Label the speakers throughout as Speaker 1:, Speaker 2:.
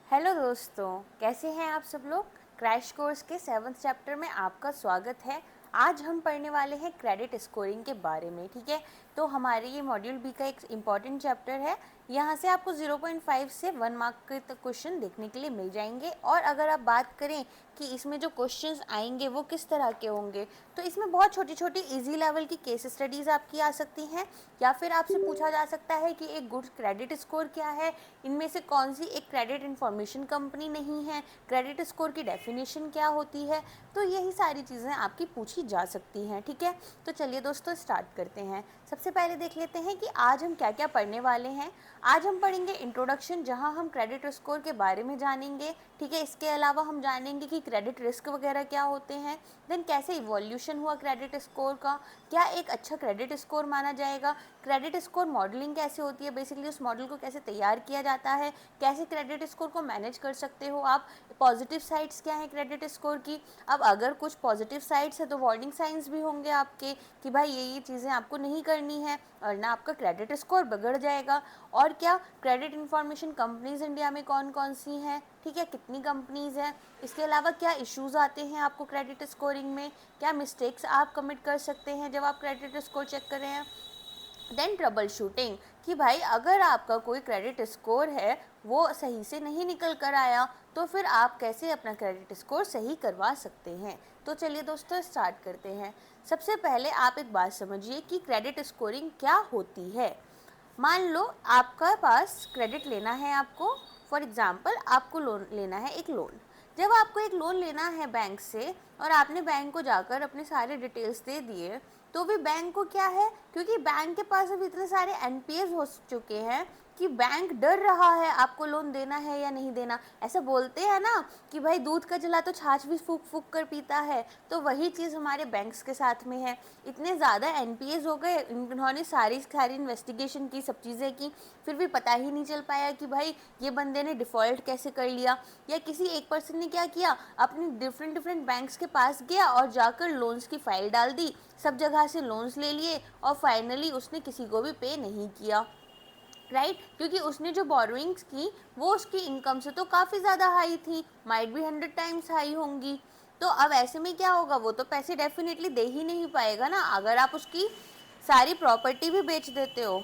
Speaker 1: Hello दोस्तों, कैसे हैं आप सब लोग। क्रैश कोर्स के 7th चैप्टर में आपका स्वागत है। आज हम पढ़ने वाले हैं क्रेडिट स्कोरिंग के बारे में। ठीक है, तो हमारे ये मॉड्यूल बी का एक इम्पॉर्टेंट चैप्टर है। यहाँ से आपको 0.5 से 1 मार्क के तक क्वेश्चन देखने के लिए मिल जाएंगे। और अगर आप बात करें कि इसमें जो क्वेश्चंस आएंगे वो किस तरह के होंगे, तो इसमें बहुत छोटी छोटी इजी लेवल की केस स्टडीज़ आपकी आ सकती हैं, या फिर आपसे पूछा जा सकता है कि एक गुड क्रेडिट स्कोर क्या है, इनमें से कौन सी एक क्रेडिट इंफॉर्मेशन कंपनी नहीं है, क्रेडिट स्कोर की डेफिनेशन क्या होती है। तो यही सारी चीज़ें आपकी पूछी जा सकती हैं। ठीक है, तो चलिए दोस्तों स्टार्ट करते हैं। सबसे पहले देख लेते हैं कि आज हम क्या क्या पढ़ने वाले हैं। आज हम पढ़ेंगे इंट्रोडक्शन, जहां हम क्रेडिट स्कोर के बारे में जानेंगे। ठीक है, इसके अलावा हम जानेंगे कि क्रेडिट रिस्क वगैरह क्या होते हैं, देन कैसे इवोल्यूशन हुआ क्रेडिट स्कोर का, क्या एक अच्छा क्रेडिट स्कोर माना जाएगा, क्रेडिट स्कोर मॉडलिंग कैसे होती है, बेसिकली उस मॉडल को कैसे तैयार किया जाता है, कैसे क्रेडिट स्कोर को मैनेज कर सकते हो आप, पॉजिटिव साइड्स क्या है क्रेडिट स्कोर की। अब अगर कुछ पॉजिटिव साइड्स है तो वार्निंग साइंस भी होंगे आपके कि भाई ये चीज़ें आपको नहीं करनी है और ना आपका क्रेडिट स्कोर बिगड़ जाएगा। और क्या क्रेडिट इंफॉर्मेशन कंपनीज इंडिया में कौन कौन सी हैं, ठीक है, कितनी कंपनीज हैं, इसके अलावा क्या इश्यूज आते हैं आपको क्रेडिट स्कोरिंग में, क्या मिस्टेक्स आप कमिट कर सकते हैं जब आप क्रेडिट स्कोर चेक कर रहे हैं। देन ट्रबल शूटिंग, कि भाई अगर आपका कोई क्रेडिट स्कोर है वो सही से नहीं निकल कर आया, तो फिर आप कैसे अपना क्रेडिट स्कोर सही करवा सकते हैं। तो चलिए दोस्तों स्टार्ट करते हैं। सबसे पहले आप एक बात समझिए कि क्रेडिट स्कोरिंग क्या होती है। मान लो आपका पास क्रेडिट लेना है, आपको फॉर एग्जांपल आपको लोन लेना है, एक लोन। जब आपको एक लोन लेना है बैंक से और आपने बैंक को जाकर अपने सारे डिटेल्स दे दिए, तो भी बैंक को क्या है, क्योंकि बैंक के पास अब इतने सारे एनपीएस हो चुके हैं कि बैंक डर रहा है आपको लोन देना है या नहीं देना। ऐसा बोलते हैं ना कि भाई दूध का जला तो छाछ भी फूक फूक कर पीता है, तो वही चीज़ हमारे बैंक्स के साथ में है। इतने ज़्यादा एनपीएस हो गए, इन्होंने सारी सारी इन्वेस्टिगेशन की, सब चीज़ें की, फिर भी पता ही नहीं चल पाया कि भाई ये बंदे ने डिफ़ॉल्ट कैसे कर लिया, या किसी एक पर्सन ने क्या किया, अपने डिफरेंट डिफरेंट बैंक्स के पास गया और जाकर लोन्स की फ़ाइल डाल दी, सब जगह से लोन्स ले लिए और फाइनली उसने किसी को भी पे नहीं किया, राइट। क्योंकि उसने जो बोरोइंग्स की वो उसकी इनकम से तो काफ़ी ज़्यादा हाई थी, माइट भी 100 टाइम्स हाई होंगी। तो अब ऐसे में क्या होगा, वो तो पैसे डेफिनेटली दे ही नहीं पाएगा ना। अगर आप उसकी सारी प्रॉपर्टी भी बेच देते हो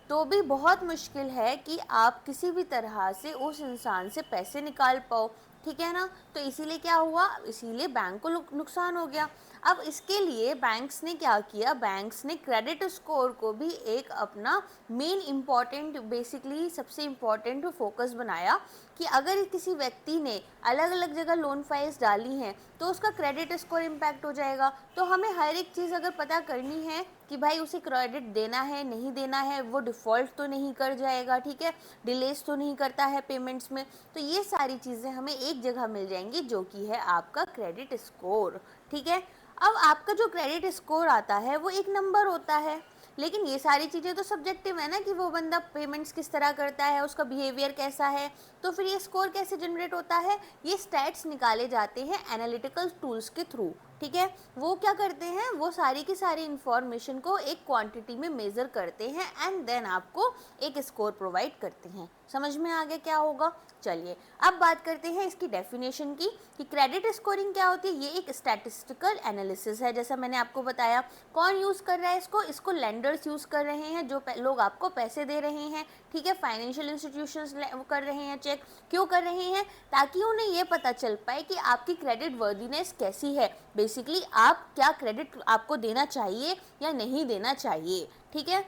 Speaker 1: तो भी बहुत मुश्किल है कि आप किसी भी तरह से उस इंसान से पैसे निकाल पाओ, ठीक है ना। तो इसीलिए क्या हुआ, इसीलिए बैंक को नुकसान हो गया। अब इसके लिए बैंक्स ने क्या किया, बैंक्स ने क्रेडिट स्कोर को भी एक अपना मेन इम्पॉर्टेंट, बेसिकली सबसे इम्पॉर्टेंट फोकस बनाया कि अगर किसी व्यक्ति ने अलग अलग जगह लोन फाइल्स डाली हैं तो उसका क्रेडिट स्कोर इम्पैक्ट हो जाएगा। तो हमें हर एक चीज़ अगर पता करनी है कि भाई उसे क्रेडिट देना है नहीं देना है, वो डिफ़ॉल्ट तो नहीं कर जाएगा, ठीक है, डिलेस तो नहीं करता है पेमेंट्स में, तो ये सारी चीज़ें हमें एक जगह मिल जाएंगी जो कि है आपका क्रेडिट स्कोर। ठीक है, अब आपका जो क्रेडिट स्कोर आता है वो एक नंबर होता है, लेकिन ये सारी चीज़ें तो सब्जेक्टिव है ना कि वो बंदा पेमेंट्स किस तरह करता है, उसका बिहेवियर कैसा है। तो फिर ये स्कोर कैसे जनरेट होता है, ये स्टैट्स निकाले जाते हैं एनालिटिकल टूल्स के थ्रू। ठीक है, वो क्या करते हैं, वो सारी की सारी इंफॉर्मेशन को एक क्वांटिटी में मेज़र करते हैं एंड देन आपको एक स्कोर प्रोवाइड करते हैं। समझ में आ गया क्या होगा। चलिए अब बात करते हैं इसकी डेफिनेशन की कि क्रेडिट स्कोरिंग क्या होती है। ये एक स्टैटिस्टिकल एनालिसिस है, जैसा मैंने आपको बताया। कौन यूज़ कर रहा है इसको लेंडर्स यूज़ कर रहे हैं, जो लोग आपको पैसे दे रहे हैं, ठीक है, फाइनेंशियल इंस्टीट्यूशंस कर रहे हैं चेक। क्यों कर रहे हैं, ताकि उन्हें ये पता चल पाए कि आपकी क्रेडिट वर्दीनेस कैसी है, बेसिकली आप क्या क्रेडिट आपको देना चाहिए या नहीं देना चाहिए। ठीक है,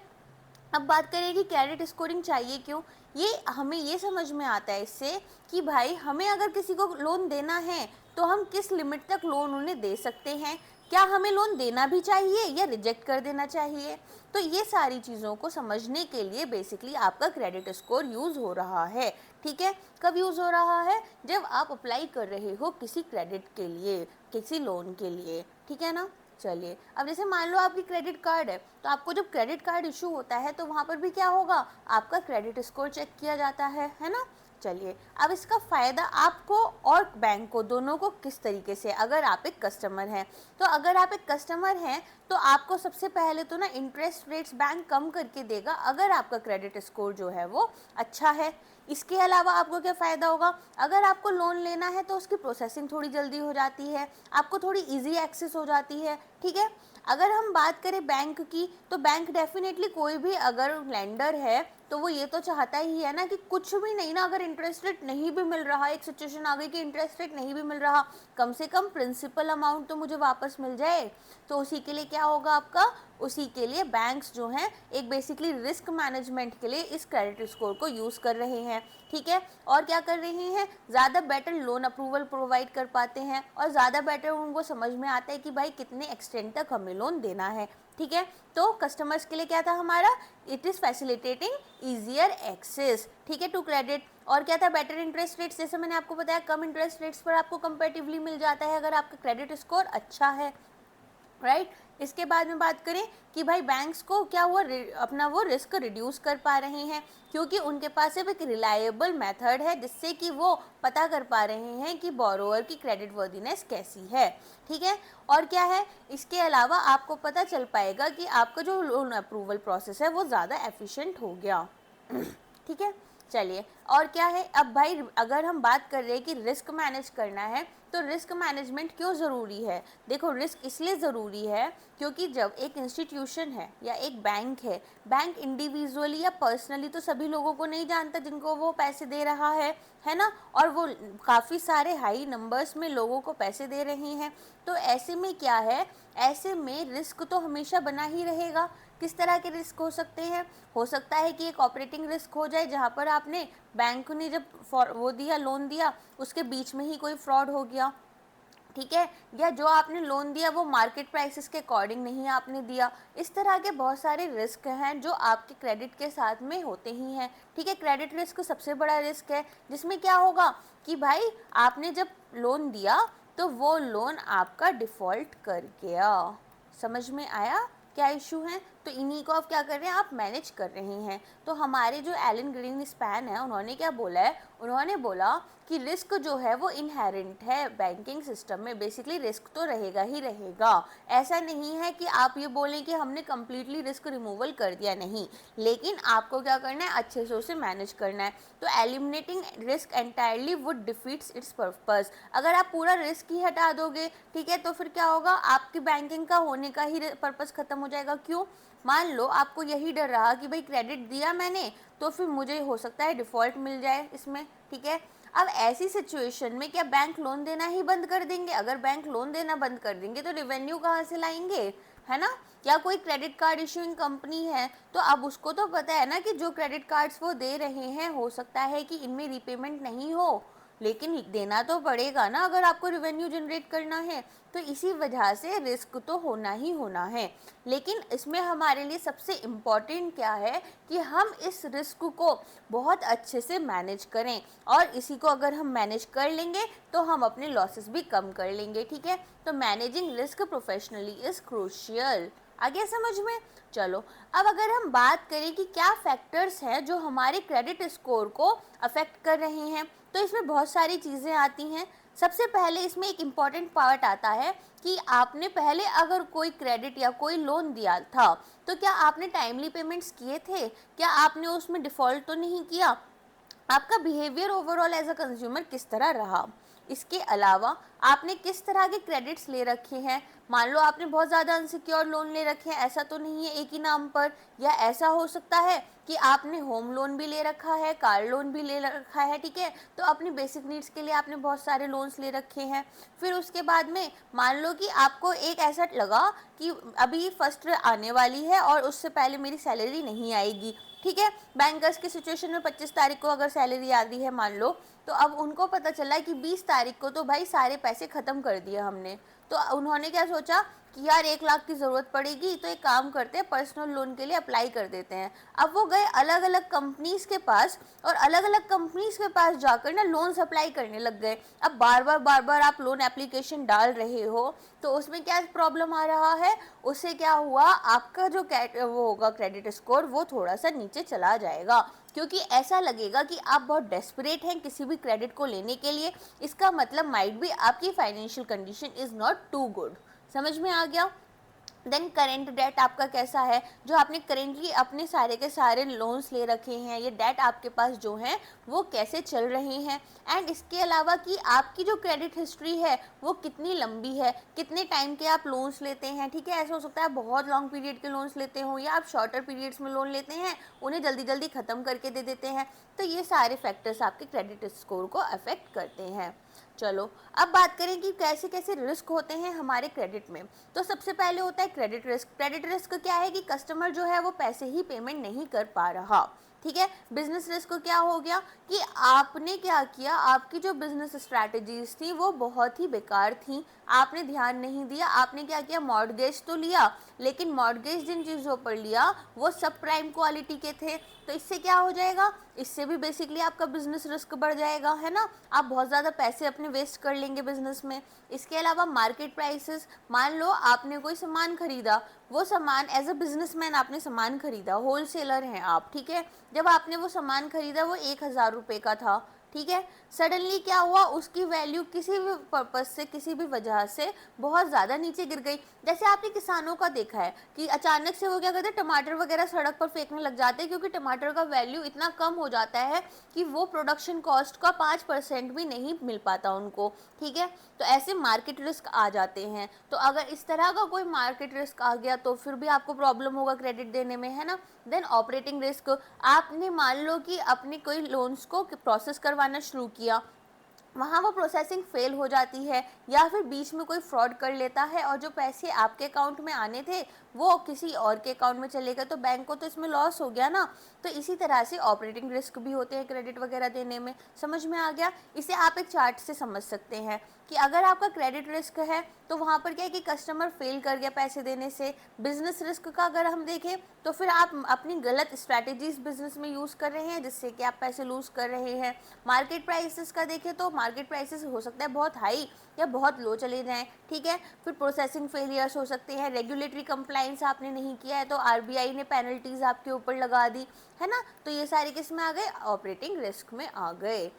Speaker 1: अब बात करें कि क्रेडिट स्कोरिंग चाहिए क्यों, ये हमें ये समझ में आता है इससे कि भाई हमें अगर किसी को लोन देना है तो हम किस लिमिट तक लोन उन्हें दे सकते हैं, क्या हमें लोन देना भी चाहिए या रिजेक्ट कर देना चाहिए। तो ये सारी चीज़ों को समझने के लिए बेसिकली आपका क्रेडिट स्कोर यूज़ हो रहा है। ठीक है, कब यूज़ हो रहा है, जब आप अप्लाई कर रहे हो किसी क्रेडिट के लिए, किसी लोन के लिए, ठीक है ना। चलिए अब जैसे मान लो आपकी क्रेडिट कार्ड है, तो आपको जब क्रेडिट कार्ड इशू होता है तो वहाँ पर भी क्या होगा, आपका क्रेडिट स्कोर चेक किया जाता है ना। चलिए, अब इसका फ़ायदा आपको और बैंक को, दोनों को किस तरीके से, अगर आप एक कस्टमर हैं तो अगर आप एक कस्टमर हैं तो आपको सबसे पहले तो ना इंटरेस्ट रेट्स बैंक कम करके देगा अगर आपका क्रेडिट स्कोर जो है वो अच्छा है। इसके अलावा आपको क्या फ़ायदा होगा, अगर आपको लोन लेना है तो उसकी प्रोसेसिंग थोड़ी जल्दी हो जाती है, आपको थोड़ी इजी एक्सेस हो जाती है, ठीक है। अगर हम बात करें बैंक की, तो बैंक डेफिनेटली कोई भी अगर लेंडर है तो वो ये तो चाहता ही है ना कि कुछ भी नहीं ना, अगर इंटरेस्ट रेट नहीं भी मिल रहा, एक सिचुएशन आ गई कि इंटरेस्ट रेट नहीं भी मिल रहा, कम से कम प्रिंसिपल अमाउंट तो मुझे वापस मिल जाए। तो उसी के लिए क्या होगा आपका, उसी के लिए बैंक्स जो हैं एक बेसिकली रिस्क मैनेजमेंट के लिए इस क्रेडिट स्कोर को यूज़ कर रहे हैं, ठीक है। और क्या कर रहे हैं, ज़्यादा बेटर लोन अप्रूवल प्रोवाइड कर पाते हैं और ज़्यादा बेटर उनको समझ में आता है कि भाई कितने एक्सटेंड तक हमें लोन देना है, ठीक है। तो कस्टमर्स के लिए क्या था हमारा, it is facilitating easier access, ठीक है, टू क्रेडिट। और क्या था, बेटर इंटरेस्ट रेट्स, जैसे मैंने आपको बताया कम इंटरेस्ट रेट्स पर आपको कंपेरेटिवली मिल जाता है अगर आपका क्रेडिट स्कोर अच्छा है, राइट। इसके बाद में बात करें कि भाई बैंक्स को क्या हुआ, अपना वो रिस्क रिड्यूस कर पा रहे हैं क्योंकि उनके पास अब एक रिलायबल मेथड है जिससे कि वो पता कर पा रहे हैं कि बोरोवर की क्रेडिट वर्दीनेस कैसी है, ठीक है। और क्या है, इसके अलावा आपको पता चल पाएगा कि आपका जो लोन अप्रूवल प्रोसेस है वो ज़्यादा एफिशिएंट हो गया, ठीक है। चलिए, और क्या है, अब भाई अगर हम बात कर रहे हैं कि रिस्क मैनेज करना है तो रिस्क मैनेजमेंट क्यों ज़रूरी है, देखो रिस्क इसलिए ज़रूरी है क्योंकि जब एक इंस्टीट्यूशन है या एक बैंक है, बैंक इंडिविजुअली या पर्सनली तो सभी लोगों को नहीं जानता जिनको वो पैसे दे रहा है ना, और वो काफ़ी सारे हाई नंबर्स में लोगों को पैसे दे रहे हैं। तो ऐसे में क्या है, ऐसे में रिस्क तो हमेशा बना ही रहेगा। किस तरह के रिस्क हो सकते हैं, हो सकता है कि एक ऑपरेटिंग रिस्क हो जाए जहाँ पर आपने बैंक ने जब वो दिया, लोन दिया, उसके बीच में ही कोई फ्रॉड हो गया, ठीक है, या जो आपने लोन दिया वो मार्केट प्राइसेस के अकॉर्डिंग नहीं आपने दिया। इस तरह के बहुत सारे रिस्क हैं जो आपके क्रेडिट के साथ में होते ही हैं, ठीक है। क्रेडिट रिस्क सबसे बड़ा रिस्क है जिसमें क्या होगा कि भाई आपने जब लोन दिया तो वो लोन आपका डिफ़ॉल्ट कर गया, समझ में आया क्या इशू है। तो इन्हीं को आप क्या कर रहे हैं, आप मैनेज कर रहे हैं। तो हमारे जो एलन ग्रीनस्पैन है उन्होंने क्या बोला है, उन्होंने बोला कि रिस्क जो है वो इनहेरेंट है बैंकिंग सिस्टम में, बेसिकली रिस्क तो रहेगा ही रहेगा। ऐसा नहीं है कि आप ये बोलें कि हमने कम्प्लीटली रिस्क रिमूवल कर दिया, नहीं, लेकिन आपको क्या करना है, अच्छे से उसे मैनेज करना है। तो eliminating risk entirely would defeats it's purpose, अगर आप पूरा रिस्क ही हटा दोगे, ठीक है, तो फिर क्या होगा, आपकी बैंकिंग का होने का ही पर्पस खत्म हो जाएगा। क्यों, मान लो आपको यही डर रहा कि भाई क्रेडिट दिया मैंने तो फिर मुझे हो सकता है डिफ़ॉल्ट मिल जाए इसमें, ठीक है। अब ऐसी सिचुएशन में क्या बैंक लोन देना ही बंद कर देंगे, अगर बैंक लोन देना बंद कर देंगे तो रेवेन्यू कहाँ से लाएंगे, है ना। या कोई क्रेडिट कार्ड इशूइंग कंपनी है तो अब उसको तो पता है ना कि जो क्रेडिट कार्ड्स वो दे रहे हैं हो सकता है कि इनमें रीपेमेंट नहीं हो, लेकिन देना तो पड़ेगा ना अगर आपको रेवेन्यू जनरेट करना है। तो इसी वजह से रिस्क तो होना ही होना है, लेकिन इसमें हमारे लिए सबसे इम्पॉर्टेंट क्या है कि हम इस रिस्क को बहुत अच्छे से मैनेज करें, और इसी को अगर हम मैनेज कर लेंगे तो हम अपने लॉसेस भी कम कर लेंगे, ठीक है। तो managing risk professionally is crucial, आ गया समझ में। चलो, अब अगर हम बात करें कि क्या फैक्टर्स हैं जो हमारे क्रेडिट स्कोर को अफेक्ट कर रहे हैं, तो इसमें बहुत सारी चीज़ें आती हैं। सबसे पहले इसमें एक इम्पॉर्टेंट पार्ट आता है कि आपने पहले अगर कोई क्रेडिट या कोई लोन दिया था तो क्या आपने टाइमली पेमेंट्स किए थे, क्या आपने उसमें डिफ़ॉल्ट तो नहीं किया, आपका behaviour overall as a consumer किस तरह रहा। इसके अलावा आपने किस तरह के क्रेडिट्स ले रखे हैं, मान लो आपने बहुत ज़्यादा अनसिक्योर लोन ले रखे हैं, ऐसा तो नहीं है एक ही नाम पर, या ऐसा हो सकता है कि आपने होम लोन भी ले रखा है, कार लोन भी ले रखा है, ठीक है। तो अपनी बेसिक नीड्स के लिए आपने बहुत सारे लोन्स ले रखे हैं। फिर उसके बाद में मान लो कि आपको एक ऐसा लगा कि अभी फर्स्ट आने वाली है और उससे पहले मेरी सैलरी नहीं आएगी, ठीक है। बैंकर्स की सिचुएशन में 25 तारीख को अगर सैलरी आ रही है मान लो, तो अब उनको पता चला कि 20 तारीख को तो भाई सारे पैसे ख़त्म कर दिए हमने, तो उन्होंने क्या सोचा कि यार 1 लाख की ज़रूरत पड़ेगी तो एक काम करते हैं पर्सनल लोन के लिए अप्लाई कर देते हैं। अब वो गए अलग अलग कंपनीज़ के पास और अलग अलग कंपनीज़ के पास जाकर ना लोन्स अप्लाई करने लग गए। अब बार बार आप लोन एप्लीकेशन डाल रहे हो तो उसमें क्या प्रॉब्लम आ रहा है, उससे क्या हुआ, आपका जो वो होगा क्रेडिट स्कोर वो थोड़ा सा नीचे चला जाएगा, क्योंकि ऐसा लगेगा कि आप बहुत डेस्परेट हैं किसी भी क्रेडिट को लेने के लिए। इसका मतलब माइट भी आपकी financial condition is not too good. समझ में आ गया? देन करेंट डेट आपका कैसा है, जो आपने करेंटली अपने सारे के सारे लोन्स ले रखे हैं, ये डेट आपके पास जो हैं वो कैसे चल रहे हैं। एंड इसके अलावा कि आपकी जो क्रेडिट हिस्ट्री है वो कितनी लंबी है, कितने टाइम के आप लोन्स लेते हैं। ठीक है, ऐसा हो सकता है बहुत लॉन्ग पीरियड के लोन्स लेते हो या आप शॉर्टर पीरियड्स में लोन लेते हैं, उन्हें जल्दी जल्दी ख़त्म करके दे देते हैं। तो ये सारे फैक्टर्स आपके क्रेडिट स्कोर को अफेक्ट करते हैं। चलो अब बात करें कि कैसे कैसे रिस्क होते हैं हमारे क्रेडिट में। तो सबसे पहले होता है क्रेडिट रिस्क। क्रेडिट रिस्क क्या है कि कस्टमर जो है वो पैसे ही पेमेंट नहीं कर पा रहा। ठीक है। बिजनेस रिस्क क्या हो गया कि आपने क्या किया, आपकी जो बिजनेस स्ट्रैटेजीज थी वो बहुत ही बेकार थी, आपने ध्यान नहीं दिया। आपने क्या किया, मॉर्गेज तो लिया, लेकिन मॉर्गेज जिन चीज़ों पर लिया वो सब प्राइम क्वालिटी के थे। तो इससे क्या हो जाएगा, इससे भी बेसिकली आपका बिजनेस रिस्क बढ़ जाएगा, है ना। आप बहुत ज़्यादा पैसे अपने वेस्ट कर लेंगे बिजनेस में। इसके अलावा मार्केट प्राइसेस, मान लो आपने कोई सामान खरीदा, वो सामान एज अ बिजनेसमैन आपने सामान खरीदा, होलसेलर हैं आप, ठीक है। जब आपने वो सामान खरीदा वो 1,000 रुपये का था, ठीक है। सडनली क्या हुआ, उसकी वैल्यू किसी भी पर्पज से, किसी भी वजह से बहुत ज़्यादा नीचे गिर गई। जैसे आपने किसानों का देखा है कि अचानक से वो क्या करते हैं, टमाटर वगैरह सड़क पर फेंकने लग जाते हैं, क्योंकि टमाटर का वैल्यू इतना कम हो जाता है कि वो प्रोडक्शन कॉस्ट का 5% भी नहीं मिल पाता उनको, ठीक है। तो ऐसे मार्केट रिस्क आ जाते हैं। तो अगर इस तरह का कोई मार्केट रिस्क आ गया तो फिर भी आपको प्रॉब्लम होगा क्रेडिट देने में, है ना। देन ऑपरेटिंग रिस्क, आपने मान लो कि अपने कोई लोन्स को प्रोसेस करवाना शुरू किया, वहाँ वो प्रोसेसिंग फेल हो जाती है या फिर बीच में कोई फ्रॉड कर लेता है और जो पैसे आपके अकाउंट में आने थे वो किसी और के अकाउंट में चले गए, तो बैंक को तो इसमें लॉस हो गया ना। तो इसी तरह से ऑपरेटिंग रिस्क भी होते हैं क्रेडिट वगैरह देने में। समझ में आ गया? इसे आप एक चार्ट से समझ सकते हैं कि अगर आपका क्रेडिट रिस्क है तो वहाँ पर क्या है कि कस्टमर फेल कर गया पैसे देने से। बिजनेस रिस्क का अगर हम देखें तो फिर आप अपनी गलत स्ट्रैटेजीज बिजनेस में यूज़ कर रहे हैं जिससे कि आप पैसे लूज़ कर रहे हैं। मार्केट प्राइसेस का देखें तो मार्केट प्राइसेस हो सकता है बहुत हाई या बहुत लो चले जाएं, ठीक है। फिर प्रोसेसिंग फेलियर्स हो सकते हैं, रेगुलेटरी कंप्लाइंस आपने नहीं किया है तो आरबीआई ने पेनल्टीज आपके ऊपर लगा दी, है ना। तो ये सारे किस में आ गए, ऑपरेटिंग रिस्क में आ गए।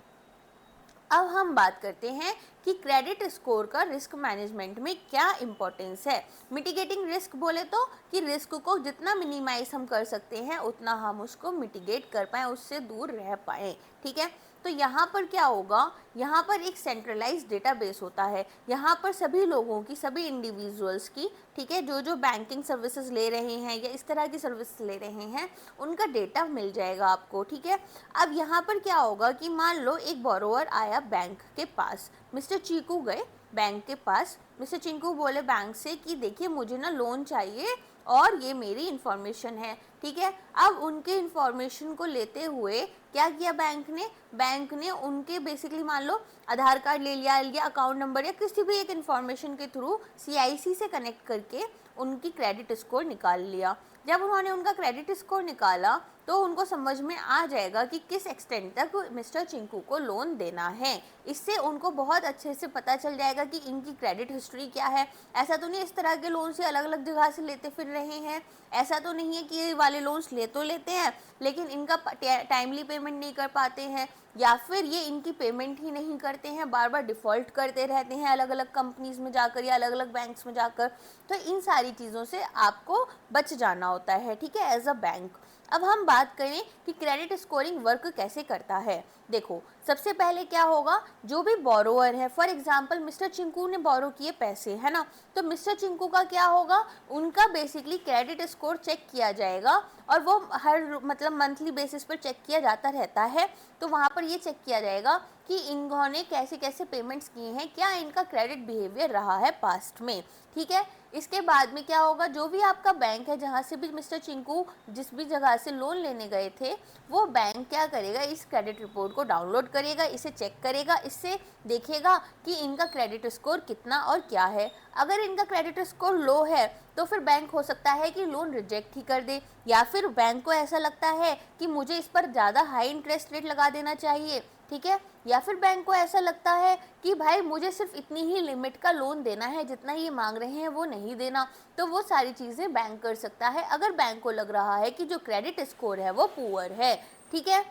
Speaker 1: अब हम बात करते हैं कि क्रेडिट स्कोर का रिस्क मैनेजमेंट में क्या इंपॉर्टेंस है। मिटिगेटिंग रिस्क बोले तो कि रिस्क को जितना मिनिमाइज हम कर सकते हैं उतना हम उसको मिटिगेट कर पाएँ, उससे दूर रह पाएँ, ठीक है। तो यहाँ पर क्या होगा, यहाँ पर एक सेंट्रलाइज डेटाबेस होता है, यहाँ पर सभी लोगों की, सभी इंडिविजुअल्स की, ठीक है, जो जो बैंकिंग सर्विसेज ले रहे हैं या इस तरह की सर्विस ले रहे हैं उनका डेटा मिल जाएगा आपको, ठीक है। अब यहाँ पर क्या होगा कि मान लो एक बोरोवर आया बैंक के पास, मिस्टर चीकू गए बैंक के पास, मिस्टर चिंकू बोले बैंक से कि देखिए मुझे ना लोन चाहिए और ये मेरी इन्फॉर्मेशन है, ठीक है। अब उनके इन्फॉर्मेशन को लेते हुए क्या किया बैंक ने उनके बेसिकली मान लो आधार कार्ड ले लिया अकाउंट नंबर या किसी भी एक इन्फॉर्मेशन के थ्रू सीआईसी से कनेक्ट करके उनकी क्रेडिट स्कोर निकाल लिया। जब उन्होंने उनका क्रेडिट स्कोर निकाला तो उनको समझ में आ जाएगा कि किस एक्सटेंट तक मिस्टर चिंकू को लोन देना है। इससे उनको बहुत अच्छे से पता चल जाएगा कि इनकी क्रेडिट हिस्ट्री क्या है। ऐसा तो नहीं इस तरह के लोन से अलग अलग जगह से लेते फिर रहे हैं, ऐसा तो नहीं है कि ये वाले लोन्स ले तो लेते हैं लेकिन इनका टाइमली पेमेंट नहीं कर पाते हैं या फिर ये इनकी पेमेंट ही नहीं करते हैं, बार बार डिफ़ॉल्ट करते रहते हैं अलग अलग कंपनीज में जाकर या अलग अलग बैंक्स में जाकर। तो इन सारी चीज़ों से आपको बच जाना होता है, ठीक है, एज अ बैंक। अब हम बात करें कि क्रेडिट स्कोरिंग वर्क कैसे करता है। देखो सबसे पहले क्या होगा, जो भी बोरोवर है, फॉर एग्जांपल मिस्टर चिंकू ने बोरो किए पैसे, है ना, तो मिस्टर चिंकू का क्या होगा, उनका बेसिकली क्रेडिट स्कोर चेक किया जाएगा और वो हर मतलब मंथली बेसिस पर चेक किया जाता रहता है। तो वहाँ पर ये चेक किया जाएगा कि इन्होंने कैसे कैसे पेमेंट्स किए हैं, क्या इनका क्रेडिट बिहेवियर रहा है पास्ट में, ठीक है। इसके बाद में क्या होगा, जो भी आपका बैंक है जहाँ से भी मिस्टर चिंकू जिस भी जगह से लोन लेने गए थे वो बैंक क्या करेगा, इस क्रेडिट रिपोर्ट को डाउनलोड करेगा, इसे चेक करेगा, इससे देखेगा कि इनका क्रेडिट स्कोर कितना और क्या है। अगर इनका क्रेडिट स्कोर लो है तो फिर बैंक हो सकता है कि लोन रिजेक्ट ही कर दे, या फिर बैंक को ऐसा लगता है कि मुझे इस पर ज़्यादा हाई इंटरेस्ट रेट लगा देना चाहिए, ठीक है, या फिर बैंक को ऐसा लगता है कि भाई मुझे सिर्फ इतनी ही लिमिट का लोन देना है, जितना ये मांग रहे हैं वो नहीं देना। तो वो सारी चीज़ें बैंक कर सकता है अगर बैंक को लग रहा है कि जो क्रेडिट स्कोर है वो पुअर है, ठीक है।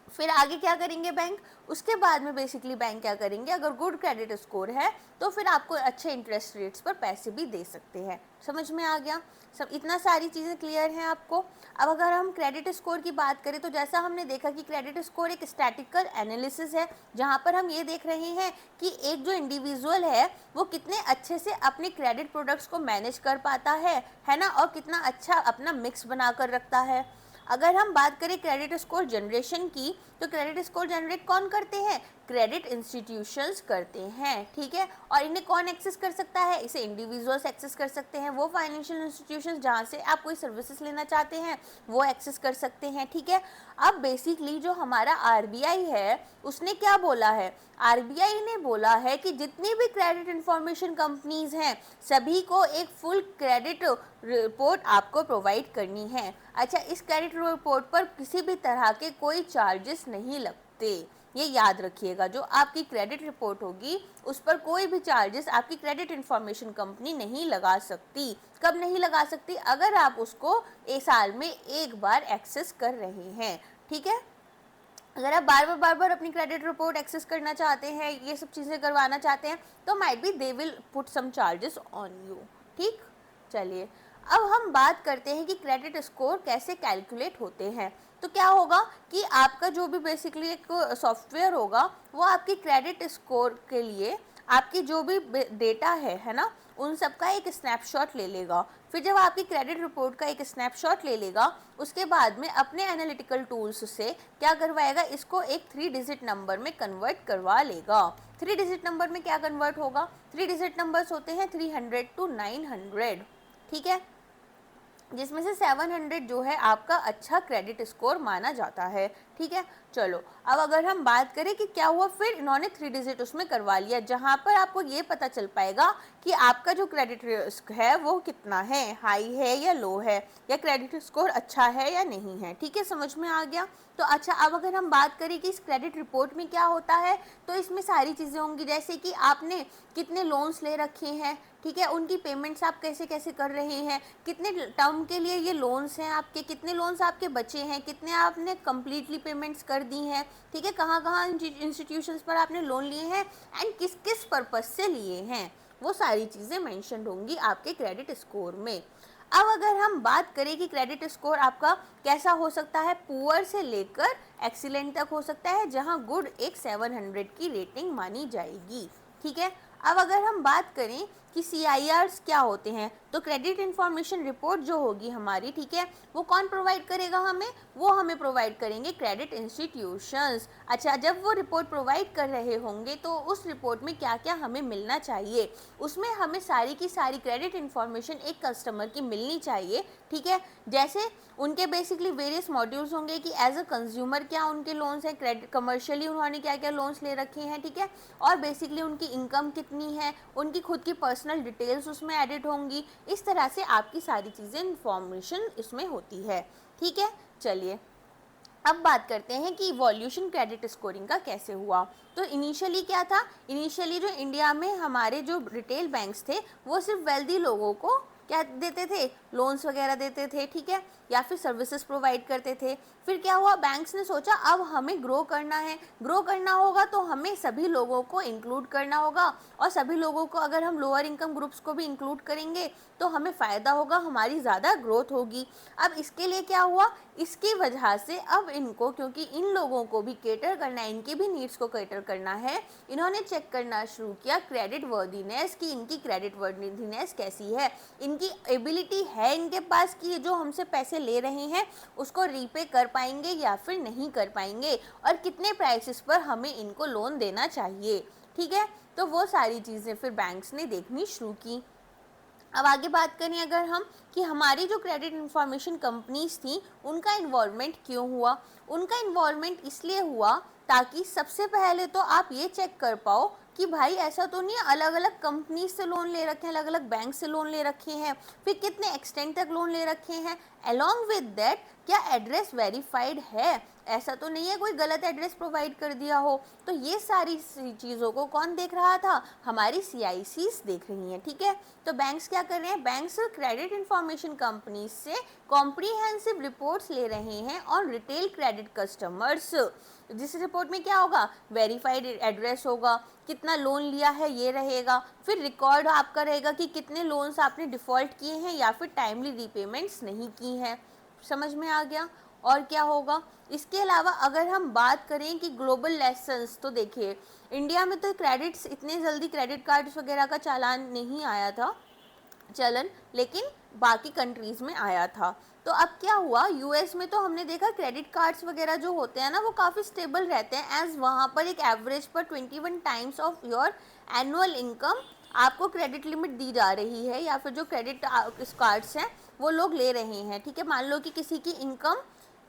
Speaker 1: फिर आगे क्या करेंगे बैंक, उसके बाद में बेसिकली बैंक क्या करेंगे, अगर गुड क्रेडिट स्कोर है तो फिर आपको अच्छे इंटरेस्ट रेट्स पर पैसे भी दे सकते हैं। समझ में आ गया, सब इतना सारी चीज़ें क्लियर हैं आपको। अब अगर हम क्रेडिट स्कोर की बात करें तो जैसा हमने देखा कि क्रेडिट स्कोर एक स्टैटिकल एनालिसिस है, जहाँ पर हम ये देख रहे हैं कि एक जो इंडिविजुअल है वो कितने अच्छे से अपने क्रेडिट प्रोडक्ट्स को मैनेज कर पाता है ना, और कितना अच्छा अपना मिक्स बना कर रखता है। अगर हम बात करें क्रेडिट स्कोर जनरेशन की, तो क्रेडिट स्कोर जनरेट कौन करते हैं, क्रेडिट इंस्टीट्यूशंस करते हैं, ठीक है। और इन्हें कौन एक्सेस कर सकता है, इसे इंडिविजुअल्स एक्सेस कर सकते हैं, वो फाइनेंशियल इंस्टीट्यूशंस जहाँ से आप कोई सर्विसेज लेना चाहते हैं वो एक्सेस कर सकते हैं, ठीक है। अब बेसिकली जो हमारा आरबीआई है उसने क्या बोला है, आरबीआई ने बोला है कि जितनी भी क्रेडिट इंफॉर्मेशन कंपनीज हैं सभी को एक फुल क्रेडिट रिपोर्ट आपको प्रोवाइड करनी है। अच्छा, इस क्रेडिट रिपोर्ट पर किसी भी तरह के कोई चार्जेस नहीं लगते, ये याद रखिएगा। जो आपकी क्रेडिट रिपोर्ट होगी उस पर कोई भी चार्जेस आपकी क्रेडिट इंफॉर्मेशन कंपनी नहीं लगा सकती। कब नहीं लगा सकती, अगर आप उसको एक साल में एक बार एक्सेस कर रहे हैं, ठीक है। अगर आप बार बार अपनी क्रेडिट रिपोर्ट एक्सेस करना चाहते हैं, ये सब चीज़ें करवाना चाहते हैं, तो might be they will put some charges on you, ठीक। चलिए अब हम बात करते हैं कि क्रेडिट स्कोर कैसे कैलकुलेट होते हैं। तो क्या होगा कि आपका जो भी बेसिकली एक सॉफ्टवेयर होगा वो आपकी क्रेडिट स्कोर के लिए आपकी जो भी डेटा है ना, उन सब का एक स्नैपशॉट ले लेगा। फिर जब आपकी क्रेडिट रिपोर्ट का एक स्नैपशॉट ले लेगा, उसके बाद में अपने एनालिटिकल टूल्स से क्या करवाएगा, इसको एक 3 डिजिट नंबर में कन्वर्ट करवा लेगा। 3 डिजिट नंबर में क्या कन्वर्ट होगा, 3 डिजिट नंबर्स होते हैं 300 to 900, ठीक है, जिसमें से 700 जो है आपका अच्छा क्रेडिट स्कोर माना जाता है, ठीक है। चलो अब अगर हम बात करें कि क्या हुआ, फिर इन्होंने 3 डिजिट उसमें करवा लिया, जहां पर आपको ये पता चल पाएगा कि आपका जो क्रेडिट रिस्क है वो कितना है, हाई है या लो है, या क्रेडिट स्कोर अच्छा है या नहीं है, ठीक है, समझ में आ गया। तो अच्छा, अब अगर हम बात करें कि इस क्रेडिट रिपोर्ट में क्या होता है, तो इसमें सारी चीज़ें होंगी, जैसे कि आपने कितने लोन्स ले रखे हैं, ठीक है, उनकी पेमेंट्स आप कैसे कैसे कर रहे हैं, कितने टर्म के लिए ये लोन्स हैं आपके, कितने लोन्स आपके बचे हैं, कितने आपने कम्प्लीटली पेमेंट्स कर दी हैं, ठीक है, कहाँ कहाँ इंस्टीट्यूशंस पर आपने लोन लिए हैं एंड किस किस पर्पस से लिए हैं, वो सारी चीज़ें मेंशन होंगी आपके क्रेडिट स्कोर में। अब अगर हम बात करें कि क्रेडिट स्कोर आपका कैसा हो सकता है, पुअर से लेकर एक्सीलेंट तक हो सकता है, जहां गुड एक 700 की रेटिंग मानी जाएगी, ठीक है। अब अगर हम बात करें कि CIRs क्या होते हैं, तो क्रेडिट इंफॉर्मेशन रिपोर्ट जो होगी हमारी, ठीक है, वो कौन प्रोवाइड करेगा हमें, वो हमें प्रोवाइड करेंगे क्रेडिट इंस्टीट्यूशंस। अच्छा, जब वो रिपोर्ट प्रोवाइड कर रहे होंगे तो उस रिपोर्ट में क्या क्या हमें मिलना चाहिए, उसमें हमें सारी की सारी क्रेडिट इंफॉर्मेशन एक कस्टमर की मिलनी चाहिए, ठीक है। जैसे उनके बेसिकली वेरियस मॉड्यूल्स होंगे कि एज अ कंज्यूमर क्या उनके लोन्स हैं, क्रेडिट कमर्शियली उन्होंने क्या क्या लोन्स ले रखे हैं, ठीक है, और बेसिकली उनकी इनकम कितनी है, उनकी खुद की पर्सनल डिटेल्स उसमें एडिट होंगी। इस तरह से आपकी सारी चीज़ें इंफॉर्मेशन इसमें होती है, ठीक है। चलिए अब बात करते हैं कि इवोल्यूशन क्रेडिट स्कोरिंग का कैसे हुआ। तो इनिशियली क्या था, इनिशियली जो इंडिया में हमारे जो रिटेल बैंक्स थे वो सिर्फ वेल्दी लोगों को क्या देते थे, लोन्स वगैरह देते थे, ठीक है, या फिर सर्विसेज प्रोवाइड करते थे। फिर क्या हुआ, बैंक्स ने सोचा अब हमें ग्रो करना है, ग्रो करना होगा तो हमें सभी लोगों को इंक्लूड करना होगा, और सभी लोगों को अगर हम लोअर इनकम ग्रुप्स को भी इंक्लूड करेंगे तो हमें फ़ायदा होगा, हमारी ज़्यादा ग्रोथ होगी। अब इसके लिए क्या हुआ, इसकी वजह से अब इनको, क्योंकि इन लोगों को भी केटर करना है, इनकी भी नीड्स को केटर करना है, इन्होंने चेक करना शुरू किया क्रेडिट वर्दीनेस की, इनकी क्रेडिट वर्दीनेस कैसी है, इनकी एबिलिटी है इनके पास कि जो हमसे पैसे ले रहे हैं उसको रीपे कर पाएंगे या फिर नहीं कर पाएंगे, और कितने प्राइसेस पर हमें इनको लोन देना चाहिए, ठीक है। तो वो सारी चीज़ें फिर बैंक्स ने देखनी शुरू की। अब आगे बात करें अगर हम कि हमारी जो क्रेडिट इंफॉर्मेशन कंपनीज थी उनका इन्वॉल्वमेंट क्यों हुआ, उनका इन्वॉल्वमेंट इसलिए हुआ ताकि सबसे पहले तो आप ये चेक कर पाओ कि भाई ऐसा तो नहीं है अलग अलग कंपनी से लोन ले रखे हैं, अलग अलग बैंक से लोन ले रखे हैं, फिर कितने एक्सटेंड तक लोन ले रखे हैं, अलॉन्ग विद दैट क्या एड्रेस वेरीफाइड है, ऐसा तो नहीं है कोई गलत एड्रेस प्रोवाइड कर दिया हो। तो ये सारी चीज़ों को कौन देख रहा था, हमारी CICs देख रही हैं, ठीक है। तो बैंक्स क्या कर रहे हैं, banks credit information information company से कॉम्प्रिहेंसिव रिपोर्ट्स ले रहे हैं ऑन रिटेल क्रेडिट कस्टमर्स। जिस रिपोर्ट में क्या होगा, वेरीफाइड एड्रेस होगा, कितना लोन लिया है ये रहेगा, फिर रिकॉर्ड आपका रहेगा कि कितने लोन्स आपने डिफ़ॉल्ट किए हैं या फिर टाइमली रीपेमेंट्स नहीं की हैं। समझ में आ गया। और क्या होगा, इसके अलावा अगर हम बात करें कि ग्लोबल लेसन्स, तो देखिए इंडिया में तो क्रेडिट्स इतने जल्दी क्रेडिट कार्ड्स वगैरह का चालान नहीं आया था चलन, लेकिन बाकी कंट्रीज में आया था। तो अब क्या हुआ, यूएस में तो हमने देखा क्रेडिट कार्ड्स वगैरह जो होते हैं ना वो काफ़ी स्टेबल रहते हैं, एज वहाँ पर एक एवरेज पर 21 times of your annual income आपको क्रेडिट लिमिट दी जा रही है, या फिर जो क्रेडिट कार्ड्स हैं वो लोग ले रहे हैं। ठीक है, मान लो कि किसी की इनकम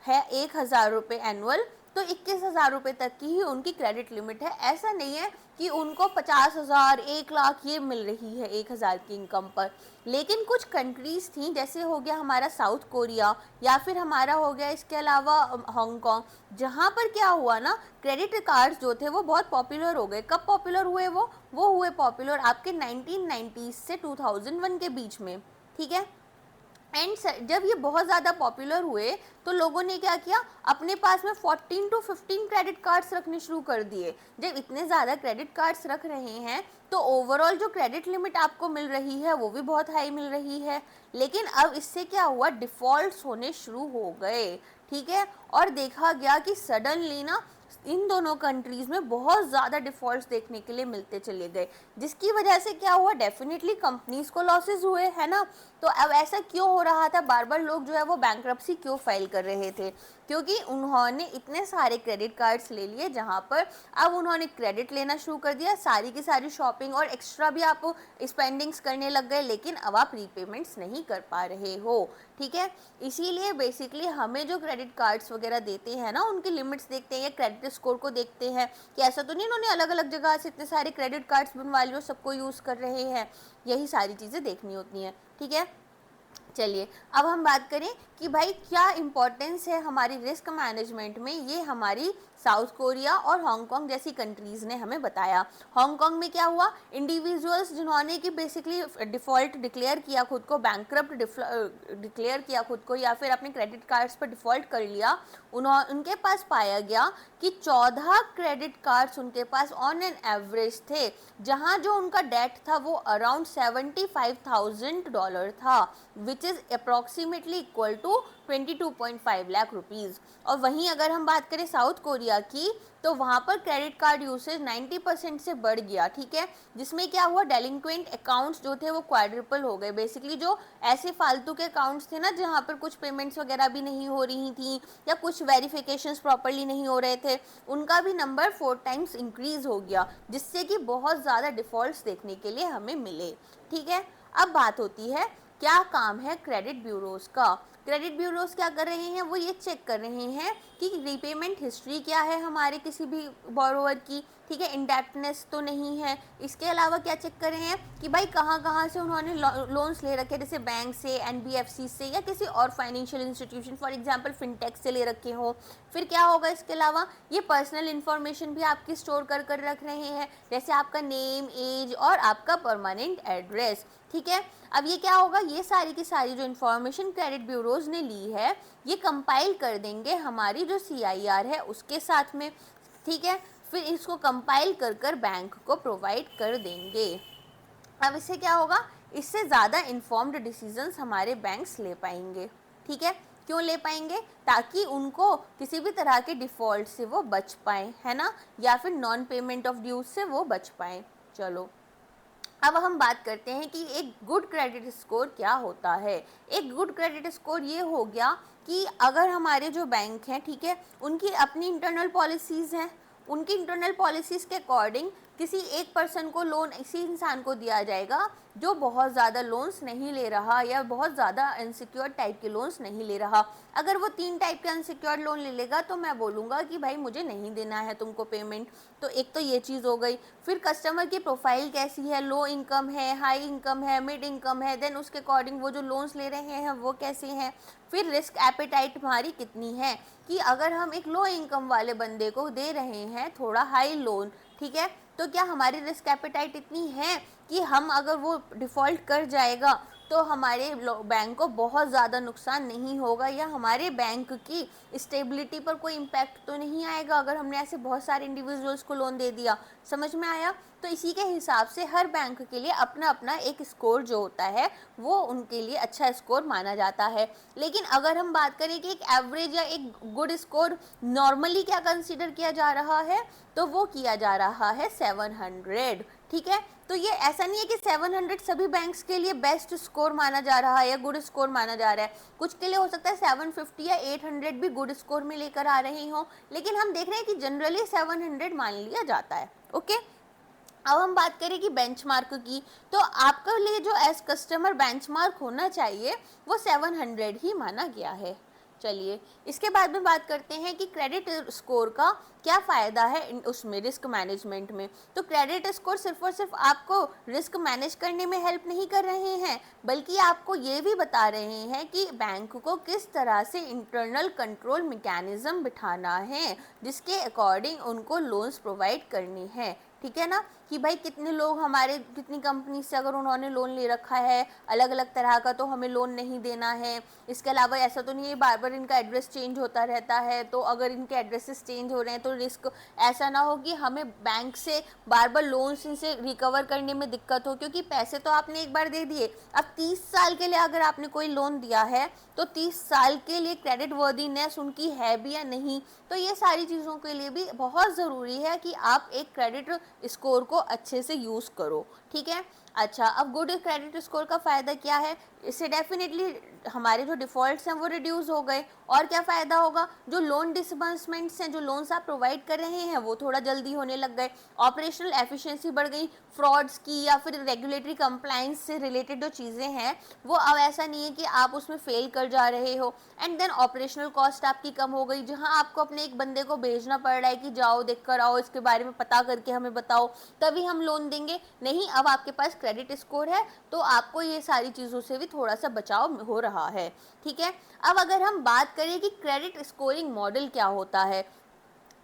Speaker 1: है 1,000 रुपये एनुअल, तो 21,000 रुपये तक की ही उनकी क्रेडिट लिमिट है। ऐसा नहीं है कि उनको 50,000 1,00,000 ये मिल रही है 1,000 की इनकम पर। लेकिन कुछ कंट्रीज़ थी, जैसे हो गया हमारा साउथ कोरिया, या फिर हमारा हो गया इसके अलावा हांगकांग, जहाँ पर क्या हुआ ना, क्रेडिट कार्ड्स जो थे वो बहुत पॉपुलर हो गए। कब पॉपुलर हुए वो हुए पॉपुलर आपके 1990 से 2001 के बीच में। ठीक है, एंड जब ये बहुत ज़्यादा पॉपुलर हुए तो लोगों ने क्या किया, अपने पास में 14 to 15 क्रेडिट कार्ड्स रखने शुरू कर दिए। जब इतने ज़्यादा क्रेडिट कार्ड्स रख रहे हैं तो ओवरऑल जो क्रेडिट लिमिट आपको मिल रही है वो भी बहुत हाई मिल रही है। लेकिन अब इससे क्या हुआ, डिफ़ॉल्ट्स होने शुरू हो गए। ठीक है, और देखा गया कि सडनली ना इन दोनों कंट्रीज़ में बहुत ज़्यादा डिफ़ॉल्ट्स देखने के लिए मिलते चले गए, जिसकी वजह से क्या हुआ, डेफिनेटली कंपनीज़ को लॉसेस हुए, है ना। तो अब ऐसा क्यों हो रहा था, बार बार लोग जो है वो बैंक्रप्सी क्यों फाइल कर रहे थे, क्योंकि उन्होंने इतने सारे क्रेडिट कार्ड्स ले लिए जहाँ पर अब उन्होंने क्रेडिट लेना शुरू कर दिया, सारी की सारी शॉपिंग और एक्स्ट्रा भी आप स्पेंडिंग्स करने लग गए, लेकिन अब आप रीपेमेंट्स नहीं कर पा रहे हो। ठीक है, इसीलिए बेसिकली हमें जो क्रेडिट कार्ड्स वगैरह देते हैं ना उनकी लिमिट्स देखते हैं या क्रेडिट स्कोर को देखते हैं कि ऐसा तो नहीं उन्होंने अलग अलग जगह से इतने सारे क्रेडिट कार्ड्स बनवा लिए और सबको यूज़ कर रहे हैं। यही सारी चीज़ें देखनी होती हैं। ठीक है, चलिए अब हम बात करें कि भाई क्या इम्पोर्टेंस है हमारी रिस्क मैनेजमेंट में, ये हमारी साउथ कोरिया और हांगकांग जैसी कंट्रीज़ ने हमें बताया। हांगकांग में क्या हुआ, इंडिविजुअल्स जिन्होंने कि बेसिकली डिफ़ॉल्ट डिक्लेयर किया खुद को, बैंकरप्ट डिक्लेयर किया खुद को, या फिर अपने क्रेडिट कार्ड्स पर डिफ़ॉल्ट कर लिया, उनके पास पाया गया कि 14 क्रेडिट कार्ड्स उनके पास ऑन एन एवरेज थे, जहां जो उनका डेट था वो अराउंड $75,000 था, which is approximately equal to 22.5 lakh rupees. और वहीं अगर हम बात करें साउथ कोरिया की, तो वहाँ पर क्रेडिट कार्ड यूसेज 90% से बढ़ गया। ठीक है, जिसमें क्या हुआ, डेलिंक्वेंट अकाउंट्स जो थे वो क्वाड्रिपल हो गए। बेसिकली जो ऐसे फालतू के अकाउंट्स थे ना जहाँ पर कुछ पेमेंट्स वगैरह भी नहीं हो रही थी या कुछ वेरिफिकेशंस प्रॉपरली नहीं हो रहे थे, उनका भी नंबर 4 टाइम्स इंक्रीज हो गया, जिससे कि बहुत ज़्यादा डिफ़ॉल्ट्स देखने के लिए हमें मिले। ठीक है, अब बात होती है क्या काम है क्रेडिट ब्यूरोज़ का। क्रेडिट ब्यूरोज़ क्या कर रहे हैं, वो ये चेक कर रहे हैं कि रीपेमेंट हिस्ट्री क्या है हमारे किसी भी बोरोवर की। ठीक है, इंडेप्टनेस तो नहीं है। इसके अलावा क्या चेक कर रहे हैं कि भाई कहाँ कहाँ से उन्होंने लोन्स ले रखे, जैसे बैंक से, एनबीएफसी से, या किसी और financial institution, for example fintech से ले रखे हो। फिर क्या होगा, इसके अलावा ये पर्सनल इन्फॉर्मेशन भी आपकी स्टोर कर रख रहे हैं, जैसे आपका नेम, एज और आपका परमानेंट एड्रेस। ठीक है, अब ये क्या होगा, ये सारी की सारी जो इन्फॉर्मेशन क्रेडिट ब्यूरोज़ ने ली है ये कंपाइल कर देंगे हमारी जो CIR है उसके साथ में। ठीक है, फिर इसको कंपाइल कर बैंक को प्रोवाइड कर देंगे। अब इससे क्या होगा, इससे ज़्यादा इन्फॉर्म्ड डिसीजंस हमारे बैंक्स ले पाएंगे। ठीक है, क्यों ले पाएंगे, ताकि उनको किसी भी तरह के डिफ़ॉल्ट से वो बच पाएँ, है ना, या फिर नॉन पेमेंट ऑफ ड्यूज से वो बच पाएँ। चलो अब हम बात करते हैं कि एक गुड क्रेडिट स्कोर क्या होता है। एक गुड क्रेडिट स्कोर ये हो गया कि अगर हमारे जो बैंक हैं, ठीक है, उनकी अपनी इंटरनल पॉलिसीज़ हैं, उनकी इंटरनल पॉलिसीज़ के अकॉर्डिंग किसी एक पर्सन को लोन इसी इंसान को दिया जाएगा जो बहुत ज़्यादा लोन्स नहीं ले रहा या बहुत ज़्यादा अनसिक्योर्ड टाइप के लोन्स नहीं ले रहा। अगर वो 3 टाइप के अनसिक्योर्ड लोन ले लेगा तो मैं बोलूँगा कि भाई मुझे नहीं देना है तुमको पेमेंट। तो एक तो ये चीज़ हो गई। फिर कस्टमर की प्रोफाइल कैसी है, लो इनकम है, हाई इनकम है, मिड इनकम है, देन उसके अकॉर्डिंग वो जो लोन्स ले रहे हैं वो कैसे हैं। फिर रिस्क एपेटाइट हमारी कितनी है, कि अगर हम एक लो इनकम वाले बंदे को दे रहे हैं थोड़ा हाई लोन, ठीक है, तो क्या हमारी रिस्क एपेटाइट इतनी है कि हम अगर वो डिफ़ॉल्ट कर जाएगा तो हमारे बैंक को बहुत ज़्यादा नुकसान नहीं होगा या हमारे बैंक की स्टेबिलिटी पर कोई इम्पैक्ट तो नहीं आएगा अगर हमने ऐसे बहुत सारे इंडिविजुअल्स को लोन दे दिया। समझ में आया? तो इसी के हिसाब से हर बैंक के लिए अपना अपना एक स्कोर जो होता है वो उनके लिए अच्छा स्कोर माना जाता है। लेकिन अगर हम बात करें कि एक एवरेज या एक गुड स्कोर नॉर्मली क्या कंसीडर किया जा रहा है, तो वो किया जा रहा है 700। ठीक है, तो ये ऐसा नहीं है कि 700 सभी बैंक्स के लिए बेस्ट स्कोर माना जा रहा है या गुड स्कोर माना जा रहा है। कुछ के लिए हो सकता है 750 या 800 भी गुड स्कोर में लेकर आ रहे हो, लेकिन हम देख रहे हैं कि जनरली 700 मान लिया जाता है। ओके, अब हम बात करें कि बेंचमार्क की, तो आपके लिए जो एज कस्टमर बेंचमार्क होना चाहिए वो 700 ही माना गया है। चलिए, इसके बाद में बात करते हैं कि क्रेडिट स्कोर का क्या फ़ायदा है उसमें रिस्क मैनेजमेंट में। तो क्रेडिट स्कोर सिर्फ और सिर्फ आपको रिस्क मैनेज करने में हेल्प नहीं कर रहे हैं, बल्कि आपको ये भी बता रहे हैं कि बैंक को किस तरह से इंटरनल कंट्रोल मैकेनिज्म बिठाना है जिसके अकॉर्डिंग उनको लोन्स प्रोवाइड करने हैं। ठीक है ना, कि भाई कितने लोग हमारे कितनी कंपनी से अगर उन्होंने लोन ले रखा है अलग अलग तरह का, तो हमें लोन नहीं देना है। इसके अलावा ऐसा तो नहीं है बार बार इनका एड्रेस चेंज होता रहता है, तो अगर इनके एड्रेसेस चेंज हो रहे हैं तो रिस्क ऐसा ना हो कि हमें बैंक से बार बार लोन्स इनसे रिकवर करने में दिक्कत हो, क्योंकि पैसे तो आपने एक बार दे दिए। अब 30 साल के लिए अगर आपने कोई लोन दिया है तो 30 साल के लिए क्रेडिट वर्दीनेस उनकी है भी या नहीं, तो ये सारी चीज़ों के लिए भी बहुत ज़रूरी है कि आप एक क्रेडिट स्कोर को अच्छे से यूज़ करो। ठीक है, अच्छा, अब गुड क्रेडिट स्कोर का फ़ायदा क्या है? इससे डेफिनेटली हमारे जो डिफ़ॉल्ट्स हैं वो रिड्यूस हो गए। और क्या फ़ायदा होगा? जो लोन डिसबर्समेंट्स हैं, जो लोन्स आप प्रोवाइड कर रहे हैं वो थोड़ा जल्दी होने लग गए, ऑपरेशनल एफिशिएंसी बढ़ गई, फ्रॉड्स की या फिर रेगुलेटरी कंप्लाइंस से रिलेटेड जो चीज़ें हैं वो अब ऐसा नहीं है कि आप उसमें फेल कर जा रहे हो। एंड देन ऑपरेशनल कॉस्ट आपकी कम हो गई, जहाँ आपको अपने एक बंदे को भेजना पड़ रहा है कि जाओ देख कर आओ, इसके बारे में पता करके हमें बताओ तभी हम लोन देंगे। नहीं, अब आपके पास क्रेडिट स्कोर है तो आपको ये सारी चीज़ों से भी थोड़ा सा बचाव हो रहा है। ठीक है, अब अगर हम बात करें कि क्रेडिट स्कोरिंग मॉडल क्या होता है,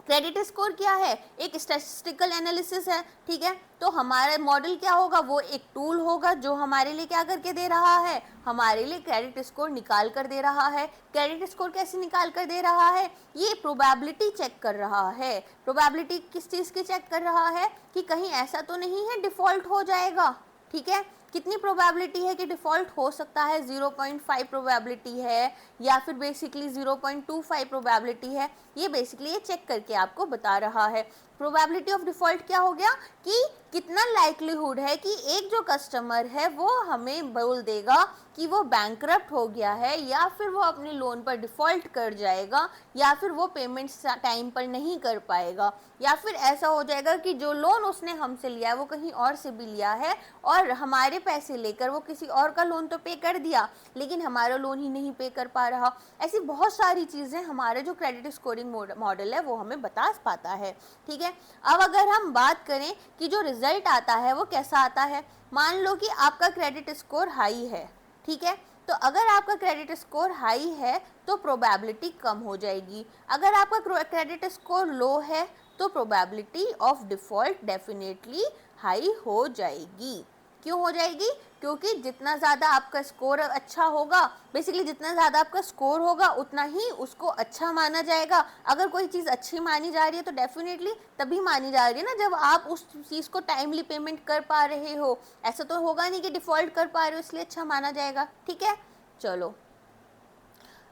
Speaker 1: क्रेडिट स्कोर क्या है? एक स्टैटिस्टिकल एनालिसिस है। ठीक है, तो हमारा मॉडल क्या होगा? वो एक टूल होगा जो हमारे लिए क्या करके दे रहा है, हमारे लिए क्रेडिट स्कोर निकाल कर दे रहा है। क्रेडिट स्कोर कैसे निकाल कर दे रहा है? ये प्रोबेबिलिटी चेक कर रहा है। प्रोबेबिलिटी किस चीज़ की चेक कर रहा है? कि कहीं ऐसा तो नहीं है डिफ़ॉल्ट हो जाएगा। ठीक है, कितनी प्रोबेबिलिटी है कि डिफ़ॉल्ट हो सकता है? 0.5 प्रोबेबिलिटी है या फिर बेसिकली 0.25 प्रोबेबिलिटी है। ये बेसिकली ये चेक करके आपको बता रहा है। प्रोबेबिलिटी ऑफ डिफ़ॉल्ट क्या हो गया कि कितना लाइक्लीहुड है कि एक जो कस्टमर है वो हमें बोल देगा कि वो बैंकरप्ट हो गया है, या फिर वो अपने लोन पर डिफ़ॉल्ट कर जाएगा, या फिर वो पेमेंट टाइम पर नहीं कर पाएगा, या फिर ऐसा हो जाएगा कि जो लोन उसने हमसे लिया है वो कहीं और से भी लिया है और हमारे पैसे लेकर वो किसी और का लोन तो पे कर दिया लेकिन हमारा लोन ही नहीं पे कर पा रहा। ऐसी बहुत सारी चीज़ें हमारे जो क्रेडिट स्कोरिंग मॉडल है वो हमें बता पाता है। ठीक है, अब अगर हम बात करें कि जो रिजल्ट आता है वो कैसा आता है, मान लो कि आपका क्रेडिट स्कोर हाई है। ठीक है, तो अगर आपका क्रेडिट स्कोर हाई है तो प्रोबेबिलिटी कम हो जाएगी। अगर आपका क्रेडिट स्कोर लो है तो probability of default definitely high हो जाएगी। क्यों हो जाएगी? क्योंकि जितना ज़्यादा आपका स्कोर अच्छा होगा, बेसिकली जितना ज़्यादा आपका स्कोर होगा उतना ही उसको अच्छा माना जाएगा। अगर कोई चीज़ अच्छी मानी जा रही है तो डेफिनेटली तभी मानी जा रही है ना जब आप उस चीज़ को टाइमली पेमेंट कर पा रहे हो। ऐसा तो होगा नहीं कि डिफ़ॉल्ट कर पा रहे हो इसलिए अच्छा माना जाएगा। ठीक है, चलो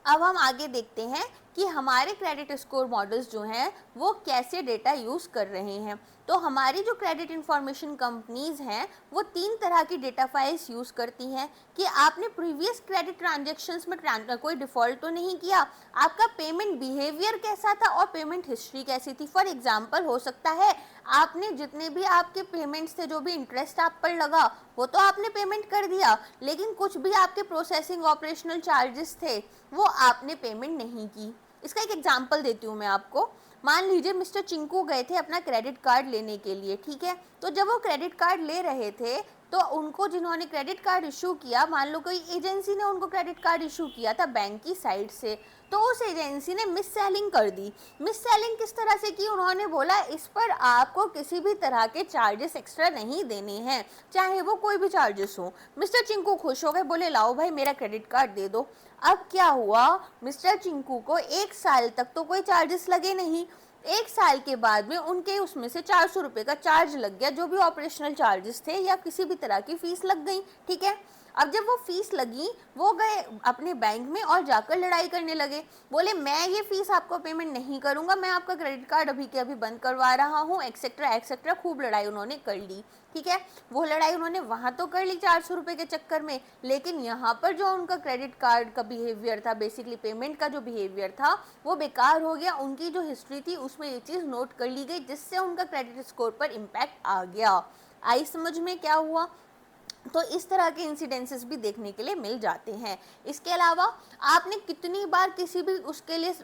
Speaker 1: अब हम आगे देखते हैं कि हमारे क्रेडिट स्कोर मॉडल्स जो हैं वो कैसे डेटा यूज़ कर रहे हैं। तो हमारी जो क्रेडिट इंफॉर्मेशन कंपनीज़ हैं वो 3 तरह की डेटा फाइल्स यूज़ करती हैं कि आपने प्रीवियस क्रेडिट ट्रांजैक्शंस में कोई डिफ़ॉल्ट तो नहीं किया, आपका पेमेंट बिहेवियर कैसा था और पेमेंट हिस्ट्री कैसी थी। फॉर एग्जांपल हो सकता है आपने जितने भी आपके पेमेंट्स थे, जो भी इंटरेस्ट आप पर लगा वो तो आपने पेमेंट कर दिया, लेकिन कुछ भी आपके प्रोसेसिंग ऑपरेशनल चार्जेस थे वो आपने पेमेंट नहीं की। इसका एक एग्जांपल देती हूँ मैं आपको। मान लीजिए मिस्टर चिंकू गए थे अपना क्रेडिट कार्ड लेने के लिए। ठीक है, तो जब वो क्रेडिट कार्ड ले रहे थे तो उनको जिन्होंने क्रेडिट कार्ड इशू किया, मान लो कोई एजेंसी ने उनको क्रेडिट कार्ड इशू किया था बैंक की साइड से, तो उस एजेंसी ने मिस सेलिंग कर दी। मिस सेलिंग किस तरह से की, उन्होंने बोला इस पर आपको किसी भी तरह के चार्जेस एक्स्ट्रा नहीं देने हैं, चाहे वो कोई भी चार्जेस हो। मिस्टर चिंकू खुश हो गए, बोले लाओ भाई मेरा क्रेडिट कार्ड दे दो। अब क्या हुआ, मिस्टर चिंकू को 1 साल तक तो कोई चार्जेस लगे नहीं, 1 साल के बाद में उनके उसमें से 400 रुपये का चार्ज लग गया, जो भी ऑपरेशनल चार्जेस थे या किसी भी तरह की फीस लग गई। ठीक है, अब जब वो फीस लगी, वो गए अपने बैंक में और जाकर लड़ाई करने लगे, बोले मैं ये फीस आपको पेमेंट नहीं करूंगा, मैं आपका क्रेडिट कार्ड अभी के अभी बंद करवा रहा हूँ, एक्सेट्रा एक्सेट्रा। खूब लड़ाई उन्होंने कर ली। ठीक है, वो लड़ाई उन्होंने वहां तो कर ली 400 रुपये के चक्कर में, लेकिन यहाँ पर जो उनका क्रेडिट कार्ड का बिहेवियर था, बेसिकली पेमेंट का जो बिहेवियर था, वो बेकार हो गया। उनकी जो हिस्ट्री थी उसमें ये चीज़ नोट कर ली गई, जिससे उनका क्रेडिट स्कोर पर इम्पैक्ट आ गया। आई समझ में क्या हुआ? तो इस तरह के इंसिडेंसेस भी देखने के लिए मिल जाते हैं। इसके अलावा आपने कितनी बार किसी भी उसके लिए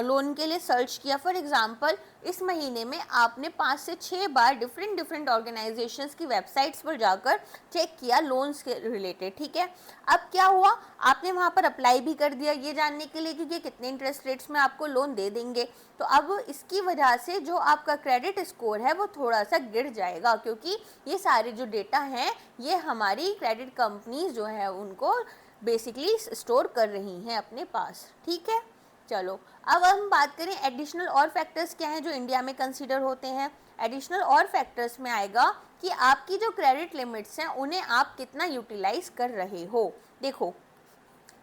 Speaker 1: लोन के लिए सर्च किया, फॉर एग्जांपल इस महीने में आपने 5 से 6 बार डिफरेंट ऑर्गेनाइजेशंस की वेबसाइट्स पर जाकर चेक किया लोन्स के रिलेटेड। ठीक है, अब क्या हुआ, आपने वहाँ पर अप्लाई भी कर दिया ये जानने के लिए कि ये कितने इंटरेस्ट रेट्स में आपको लोन दे देंगे। तो अब इसकी वजह से जो आपका क्रेडिट स्कोर है वो थोड़ा सा गिर जाएगा, क्योंकि ये सारे जो डेटा हैं ये हमारी क्रेडिट कंपनीज जो है उनको बेसिकली स्टोर कर रही हैं अपने पास। ठीक है, चलो अब हम बात करें एडिशनल और फैक्टर्स क्या हैं जो इंडिया में कंसीडर होते हैं। एडिशनल और फैक्टर्स में आएगा कि आपकी जो क्रेडिट लिमिट्स हैं उन्हें आप कितना यूटिलाइज कर रहे हो। देखो,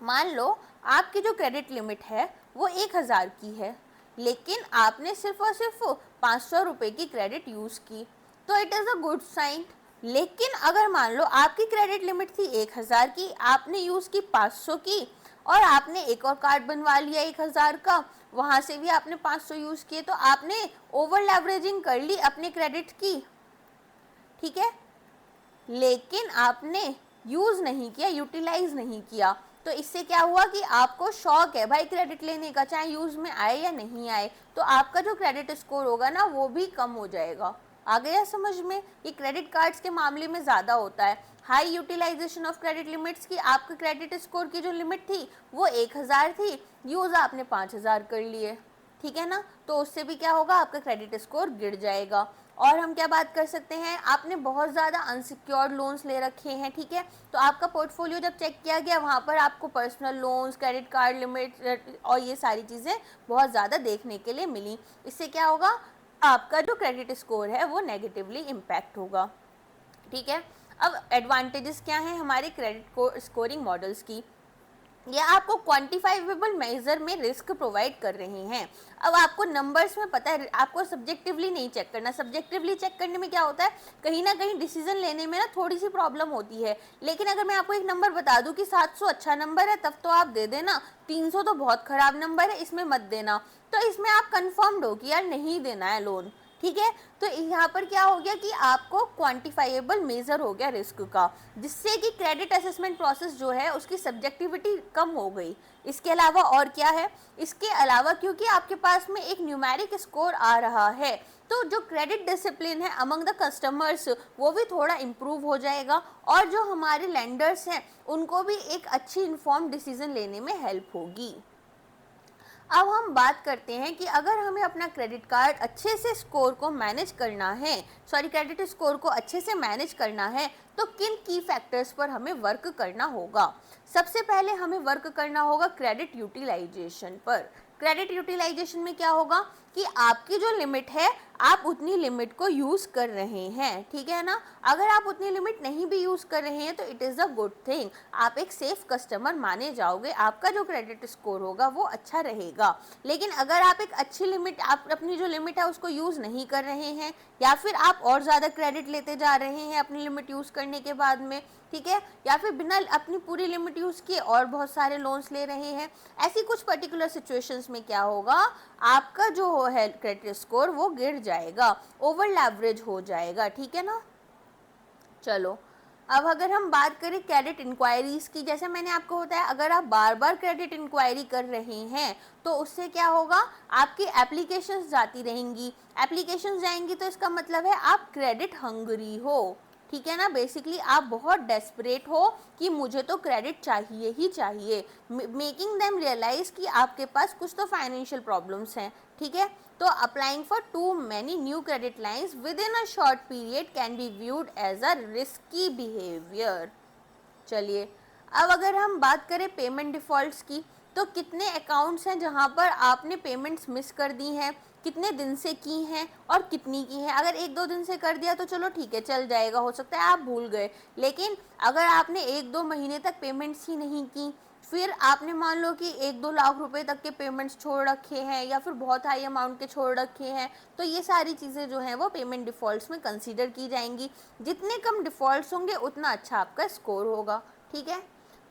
Speaker 1: मान लो आपकी जो क्रेडिट लिमिट है वो 1000 की है, लेकिन आपने सिर्फ और सिर्फ 500 रुपये की क्रेडिट यूज़ की, तो it is a good sign. लेकिन अगर मान लो आपकी क्रेडिट लिमिट थी 1000 की, आपने यूज़ की 500 की, और आपने एक और कार्ड बनवा लिया 1000 का, वहाँ से भी आपने 500 यूज़ किए, तो आपने ओवर लेवरेजिंग कर ली अपने क्रेडिट की। ठीक है, लेकिन आपने यूज़ नहीं किया, यूटिलाइज नहीं किया। तो इससे क्या हुआ कि आपको शौक है भाई क्रेडिट लेने का, चाहे यूज़ में आए या नहीं आए, तो आपका जो क्रेडिट स्कोर होगा ना वो भी कम हो जाएगा। आ गया समझ में? ये क्रेडिट कार्ड्स के मामले में ज़्यादा होता है, high utilisation of credit limits की। आपके क्रेडिट स्कोर की जो लिमिट थी वो 1000 थी, यूज़ आपने 5000 कर लिए। ठीक है ना, तो उससे भी क्या होगा, आपका क्रेडिट स्कोर गिर जाएगा। और हम क्या बात कर सकते हैं, आपने बहुत ज़्यादा अनसिक्योर्ड लोन्स ले रखे हैं। ठीक है, तो आपका पोर्टफोलियो जब चेक किया गया वहाँ पर आपको personal loans, credit card limit और ये सारी चीज़ें बहुत ज़्यादा देखने के लिए मिली। इससे क्या होगा, आपका जो क्रेडिट स्कोर है वो नेगेटिवली इम्पैक्ट होगा। ठीक है, अब एडवांटेजेस क्या हैं हमारे क्रेडिट स्कोरिंग मॉडल्स की। ये आपको क्वांटिफाइबल मेजर में रिस्क प्रोवाइड कर रहे हैं। अब आपको नंबर्स में पता है, आपको सब्जेक्टिवली नहीं चेक करना। सब्जेक्टिवली चेक करने में क्या होता है, कहीं ना कहीं डिसीजन लेने में ना थोड़ी सी प्रॉब्लम होती है। लेकिन अगर मैं आपको एक नंबर बता दूं कि 700 अच्छा नंबर है, तब तो आप दे देना, 300 तो बहुत खराब नंबर है, इसमें मत देना। तो इसमें आप कन्फर्म्ड हो कि यार नहीं देना है लोन। ठीक है, तो यहाँ पर क्या हो गया कि आपको क्वांटिफाइबल मेजर हो गया रिस्क का, जिससे कि क्रेडिट असेसमेंट प्रोसेस जो है उसकी सब्जेक्टिविटी कम हो गई। इसके अलावा और क्या है, इसके अलावा क्योंकि आपके पास में एक न्यूमेरिक स्कोर आ रहा है, तो जो क्रेडिट डिसिप्लिन है अमंग द कस्टमर्स वो भी थोड़ा इम्प्रूव हो जाएगा, और जो हमारे लेंडर्स हैं उनको भी एक अच्छी इन्फॉर्म डिसीजन लेने में हेल्प होगी। अब हम बात करते हैं कि अगर हमें अपना क्रेडिट कार्ड अच्छे से स्कोर को मैनेज करना है, क्रेडिट स्कोर को अच्छे से मैनेज करना है, तो किन की फैक्टर्स पर हमें वर्क करना होगा। सबसे पहले हमें वर्क करना होगा क्रेडिट यूटिलाइजेशन पर। क्रेडिट यूटिलाइजेशन में क्या होगा कि आपकी जो लिमिट है आप उतनी लिमिट को यूज़ कर रहे हैं। ठीक है ना, अगर आप उतनी लिमिट नहीं भी यूज़ कर रहे हैं तो it is a good thing, आप एक सेफ कस्टमर माने जाओगे, आपका जो क्रेडिट स्कोर होगा वो अच्छा रहेगा। लेकिन अगर आप एक अच्छी लिमिट, आप अपनी जो लिमिट है उसको यूज़ नहीं कर रहे हैं, या फिर आप और ज़्यादा क्रेडिट लेते जा रहे हैं अपनी लिमिट यूज़ करने के बाद में, ठीक है, या फिर बिना अपनी पूरी लिमिट यूज़ किए और बहुत सारे लोन्स ले रहे हैं, ऐसी कुछ पर्टिकुलर सिचुएशंस में क्या होगा, आपका जो है क्रेडिट स्कोर वो गिर जाएगा, ओवर लेवरेज हो जाएगा। ठीक है ना, चलो अब अगर हम बात करें क्रेडिट इंक्वायरीज की, जैसे मैंने आपको बताया अगर आप बार बार क्रेडिट इंक्वायरी कर रहे हैं तो उससे क्या होगा, आपकी एप्लीकेशंस जाती रहेंगी, एप्लीकेशंस जाएंगी तो इसका मतलब है आप क्रेडिट हंगरी हो। ठीक है ना। बेसिकली आप बहुत डेस्परेट हो कि मुझे तो क्रेडिट चाहिए ही चाहिए, मेकिंग देम रियलाइज कि आपके पास कुछ तो फाइनेंशियल प्रॉब्लम्स हैं, ठीक है। तो applying for too many new credit lines within a short period can be viewed as a risky behaviour. चलिए, अब अगर हम बात करें पेमेंट डिफ़ॉल्ट्स की, तो कितने अकाउंट्स हैं जहां पर आपने पेमेंट्स मिस कर दी हैं, कितने दिन से की हैं और कितनी की हैं। अगर 1-2 दिन से कर दिया तो चलो ठीक है, चल जाएगा, हो सकता है आप भूल गए। लेकिन अगर आपने 1-2 महीने तक पेमेंट्स ही नहीं की, फिर आपने मान लो कि 1-2 लाख रुपए तक के पेमेंट्स छोड़ रखे हैं या फिर बहुत हाई अमाउंट के छोड़ रखे हैं, तो ये सारी चीज़ें जो हैं वो पेमेंट डिफ़ॉल्ट्स में कंसीडर की जाएंगी। जितने कम डिफ़ॉल्ट्स होंगे उतना अच्छा आपका स्कोर होगा, ठीक है।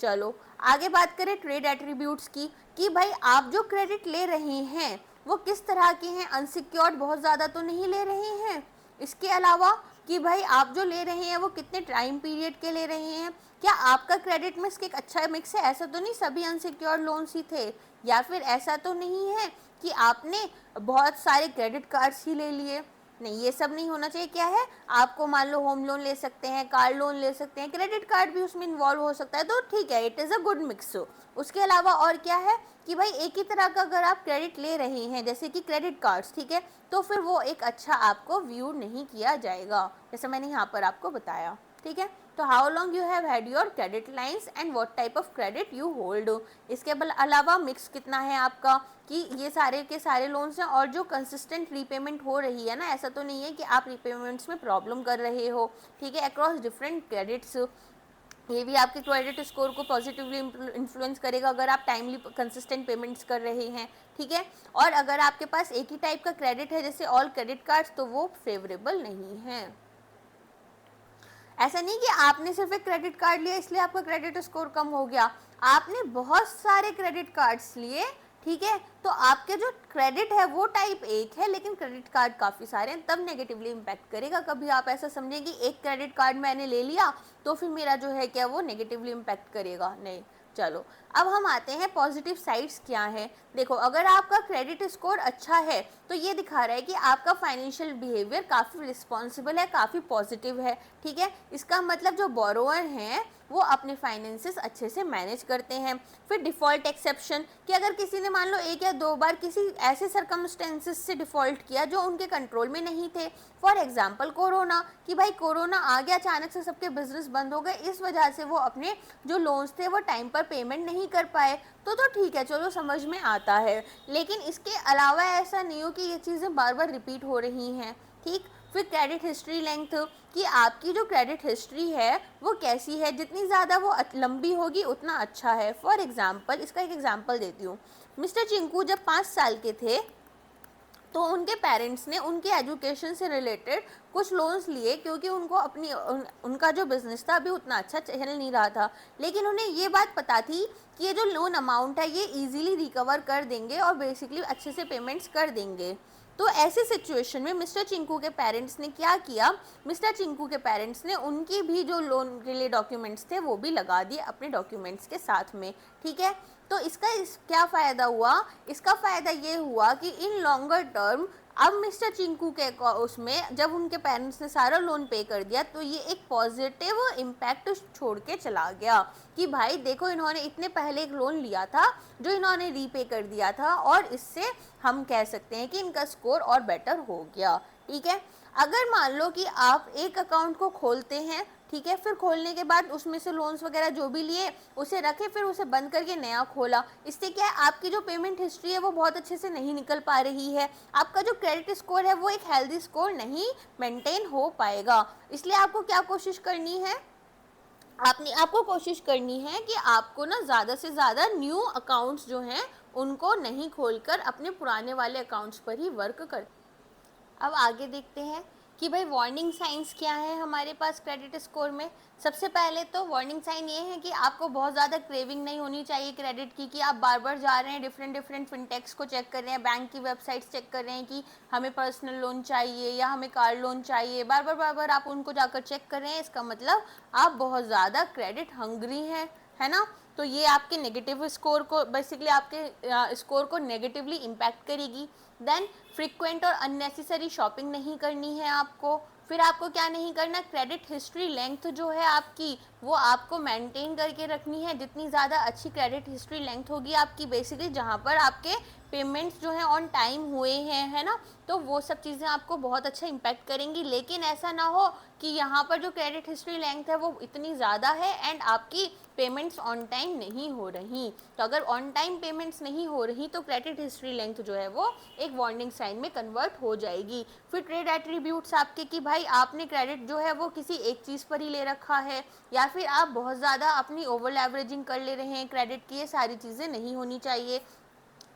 Speaker 1: चलो आगे बात करें ट्रेड एट्रीब्यूट्स की, कि भाई आप जो क्रेडिट ले रहे हैं वो किस तरह के हैं, अनसिक्योर्ड बहुत ज़्यादा तो नहीं ले रहे हैं। इसके अलावा कि भाई आप जो ले रहे हैं वो कितने टाइम पीरियड के ले रहे हैं, क्या आपका क्रेडिट मिक्स एक अच्छा मिक्स है, ऐसा तो नहीं सभी अनसिक्योर्ड लोन्स ही थे, या फिर ऐसा तो नहीं है कि आपने बहुत सारे क्रेडिट कार्ड्स ही ले लिए। नहीं, ये सब नहीं होना चाहिए। क्या है, आपको मान लो होम लोन ले सकते हैं, कार लोन ले सकते हैं, क्रेडिट कार्ड भी उसमें इन्वॉल्व हो सकता है, तो ठीक है, it is a good mix. उसके अलावा और क्या है कि भाई एक ही तरह का अगर आप क्रेडिट ले रहे हैं जैसे कि क्रेडिट कार्ड्स, ठीक है, तो फिर वो एक अच्छा आपको व्यू नहीं किया जाएगा, जैसे मैंने यहाँ पर आपको बताया, ठीक है। तो how long you have had your credit lines and what type of credit you hold. इसके अलावा मिक्स कितना है आपका, कि ये सारे के सारे लोन्स हैं और जो कंसिस्टेंट रीपेमेंट हो रही है ना, ऐसा तो नहीं है कि आप रीपेमेंट्स में प्रॉब्लम कर रहे हो, ठीक है, अक्रॉस डिफरेंट क्रेडिट्स। ये भी आपके क्रेडिट स्कोर को पॉजिटिवली इन्फ्लुएंस करेगा अगर आप टाइमली कंसिस्टेंट पेमेंट्स कर रहे हैं, ठीक है। और अगर आपके पास एक ही टाइप का क्रेडिट है जैसे ऑल क्रेडिट कार्ड्स, तो वो फेवरेबल नहीं है। ऐसा नहीं कि आपने सिर्फ एक क्रेडिट कार्ड लिया इसलिए आपका क्रेडिट स्कोर कम हो गया, आपने बहुत सारे क्रेडिट कार्ड्स लिए, ठीक है, तो आपके जो क्रेडिट है वो टाइप एक है लेकिन क्रेडिट कार्ड काफ़ी सारे हैं, तब नेगेटिवली इम्पैक्ट करेगा। कभी आप ऐसा समझें कि एक क्रेडिट कार्ड मैंने ले लिया तो फिर मेरा जो है क्या वो नेगेटिवली इम्पैक्ट करेगा, नहीं। चलो अब हम आते हैं पॉजिटिव साइड्स क्या है। देखो, अगर आपका क्रेडिट स्कोर अच्छा है तो ये दिखा रहा है कि आपका फाइनेंशियल बिहेवियर काफ़ी रिस्पॉन्सिबल है, काफ़ी पॉजिटिव है, ठीक है। इसका मतलब जो बोरोअर हैं वो अपने फाइनेंसेस अच्छे से मैनेज करते हैं। फिर डिफ़ॉल्ट एक्सेप्शन, कि अगर किसी ने मान लो 1 या 2 बार किसी ऐसे सर्कमस्टेंसेस से डिफ़ॉल्ट किया जो उनके कंट्रोल में नहीं थे, फॉर एग्जांपल कोरोना, कि भाई कोरोना आ गया, अचानक से सबके बिजनेस बंद हो गए, इस वजह से वो अपने जो लोन्स थे वो टाइम पर पेमेंट नहीं कर पाए, तो ठीक है, चलो समझ में आता है। लेकिन इसके अलावा ऐसा नहीं हो कि ये चीज़ें बार बार रिपीट हो रही हैं, ठीक। फिर क्रेडिट हिस्ट्री लेंथ, कि आपकी जो क्रेडिट हिस्ट्री है वो कैसी है, जितनी ज़्यादा वो लंबी होगी उतना अच्छा है। फॉर एग्जांपल, इसका एक एग्जांपल देती हूँ। मिस्टर चिंकू जब 5 साल के थे तो उनके पेरेंट्स ने उनके एजुकेशन से रिलेटेड कुछ लोन्स लिए, क्योंकि उनको उनका जो बिज़नेस था अभी उतना अच्छा चल नहीं रहा था, लेकिन उन्हें ये बात पता थी कि ये जो लोन अमाउंट है ये इजीली रिकवर कर देंगे और बेसिकली अच्छे से पेमेंट्स कर देंगे। तो ऐसी सिचुएशन में मिस्टर चिंकू के पेरेंट्स ने क्या किया, मिस्टर चिंकू के पेरेंट्स ने उनकी भी जो लोन के लिए डॉक्यूमेंट्स थे वो भी लगा दिए अपने डॉक्यूमेंट्स के साथ में, ठीक है। तो इसका क्या फ़ायदा हुआ, इसका फ़ायदा ये हुआ कि इन लॉन्गर टर्म अब मिस्टर चिंकू के उसमें जब उनके पेरेंट्स ने सारा लोन पे कर दिया तो ये एक पॉजिटिव इम्पैक्ट छोड़ के चला गया कि भाई देखो, इन्होंने इतने पहले एक लोन लिया था जो इन्होंने रीपे कर दिया था और इससे हम कह सकते हैं कि इनका स्कोर और बेटर हो गया, ठीक है। अगर मान लो कि आप एक अकाउंट को खोलते हैं, ठीक है, फिर खोलने के बाद उसमें से लोन्स वगैरह जो भी लिए उसे रखे, फिर उसे बंद करके नया खोला, इससे क्या है, आपकी जो पेमेंट हिस्ट्री है वो बहुत अच्छे से नहीं निकल पा रही है, आपका जो क्रेडिट स्कोर है वो एक हेल्दी स्कोर नहीं मेंटेन हो पाएगा। इसलिए आपको क्या कोशिश करनी है, आपको कोशिश करनी है कि आपको ना ज़्यादा से ज़्यादा न्यू अकाउंट्स जो हैं उनको नहीं खोलकर अपने पुराने वाले अकाउंट्स पर ही वर्क कर। अब आगे देखते हैं कि भाई वार्निंग साइंस क्या है हमारे पास क्रेडिट स्कोर में। सबसे पहले तो वार्निंग साइन ये है कि आपको बहुत ज़्यादा क्रेविंग नहीं होनी चाहिए क्रेडिट की, कि आप बार बार जा रहे हैं डिफरेंट फिनटेक्स को चेक कर रहे हैं, बैंक की वेबसाइट्स चेक कर रहे हैं कि हमें पर्सनल लोन चाहिए या हमें कार लोन चाहिए, बार बार आप उनको जाकर चेक कर रहे हैं, इसका मतलब आप बहुत ज़्यादा क्रेडिट हंग्री हैं, है ना। तो ये आपके नेगेटिव स्कोर को, बेसिकली आपके स्कोर को नेगेटिवली इम्पैक्ट करेगी। देन फ्रीक्वेंट और अननेसेसरी शॉपिंग नहीं करनी है आपको। फिर आपको क्या नहीं करना, क्रेडिट हिस्ट्री लेंथ जो है आपकी वो आपको मेंटेन करके रखनी है। जितनी ज़्यादा अच्छी क्रेडिट हिस्ट्री लेंथ होगी आपकी, बेसिकली जहाँ पर आपके पेमेंट्स जो हैं ऑन टाइम हुए हैं, है ना, तो वो सब चीज़ें आपको बहुत अच्छा इम्पैक्ट करेंगी। लेकिन ऐसा ना हो कि यहाँ पर जो क्रेडिट हिस्ट्री लेंथ है वो इतनी ज़्यादा है एंड आपकी पेमेंट्स ऑन टाइम नहीं हो रही। तो अगर ऑन टाइम पेमेंट्स नहीं हो रही तो क्रेडिट हिस्ट्री लेंथ जो है वो एक वार्निंग साइन में कन्वर्ट हो जाएगी। फिर ट्रेड एट्रीब्यूट्स आपके, कि भाई आपने क्रेडिट जो है वो किसी एक चीज़ पर ही ले रखा है या फिर आप बहुत ज़्यादा अपनी ओवर लेवरेजिंग कर ले रहे हैं क्रेडिट की, ये सारी चीज़ें नहीं होनी चाहिए।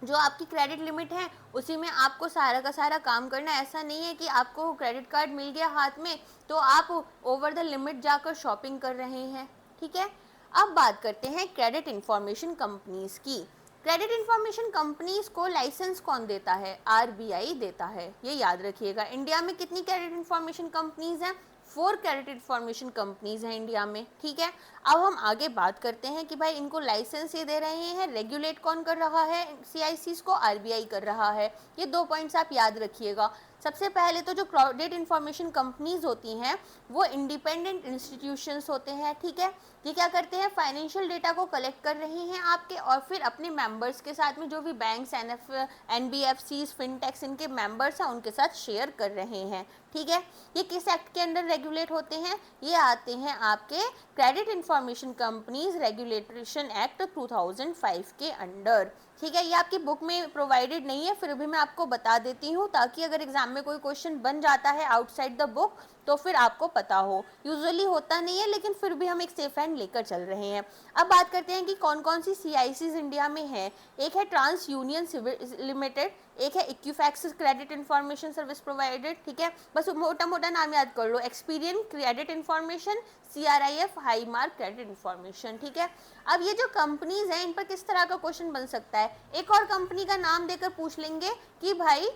Speaker 1: जो आपकी क्रेडिट लिमिट है उसी में आपको सारा का सारा काम करना है। ऐसा नहीं है कि आपको क्रेडिट कार्ड मिल गया हाथ में तो आप ओवर द लिमिट जाकर शॉपिंग कर रहे हैं, ठीक है। अब बात करते हैं क्रेडिट इंफॉर्मेशन कंपनीज की। क्रेडिट इंफॉर्मेशन कंपनीज को लाइसेंस कौन देता है? आरबीआई देता है, ये याद रखिएगा। इंडिया में कितनी क्रेडिट इंफॉर्मेशन कंपनीज हैं? 4 क्रेडिट इंफॉर्मेशन कंपनीज हैं इंडिया में, ठीक है। अब हम आगे बात करते हैं कि भाई इनको लाइसेंस ये दे रहे हैं, रेगुलेट कौन कर रहा है सीआईसीज को? आरबीआई कर रहा है। ये 2 पॉइंट्स आप याद रखिएगा। सबसे पहले तो जो क्रेडिट इंफॉर्मेशन कंपनीज होती हैं वो इंडिपेंडेंट इंस्टीट्यूशंस होते हैं, ठीक है। ये क्या करते हैं? फाइनेंशियल डेटा को कलेक्ट कर रहे हैं आपके और फिर अपने मेंबर्स के साथ में, जो भी बैंक्स, एनबीएफसीज, फिनटेक्स इनके मेंबर्स हैं उनके साथ शेयर कर रहे हैं, ठीक है। ये किस एक्ट के अंडर रेगुलेट होते हैं? ये आते हैं आपके credit information companies regulation act 2005 के अंडर, ठीक है। ये आपकी बुक में प्रोवाइडेड नहीं है, फिर भी मैं आपको बता देती हूँ ताकि अगर एग्जाम में कोई क्वेश्चन बन जाता है आउटसाइड द बुक तो फिर आपको पता हो। यूजुअली होता नहीं है लेकिन फिर भी हम एक सेफ हैंड लेकर चल रहे हैं। अब बात करते हैं कि कौन कौन सी सीआईसीज इंडिया में है। एक है ट्रांस यूनियन लिमिटेड, एक है Equifax credit information service provided, ठीक है। बस मोटा मोटा नाम याद कर लो, Experian credit information, CRIF high mark credit information, ठीक है। अब ये जो कंपनीज हैं इन पर किस तरह का क्वेश्चन बन सकता है? एक और कंपनी का नाम देकर पूछ लेंगे कि भाई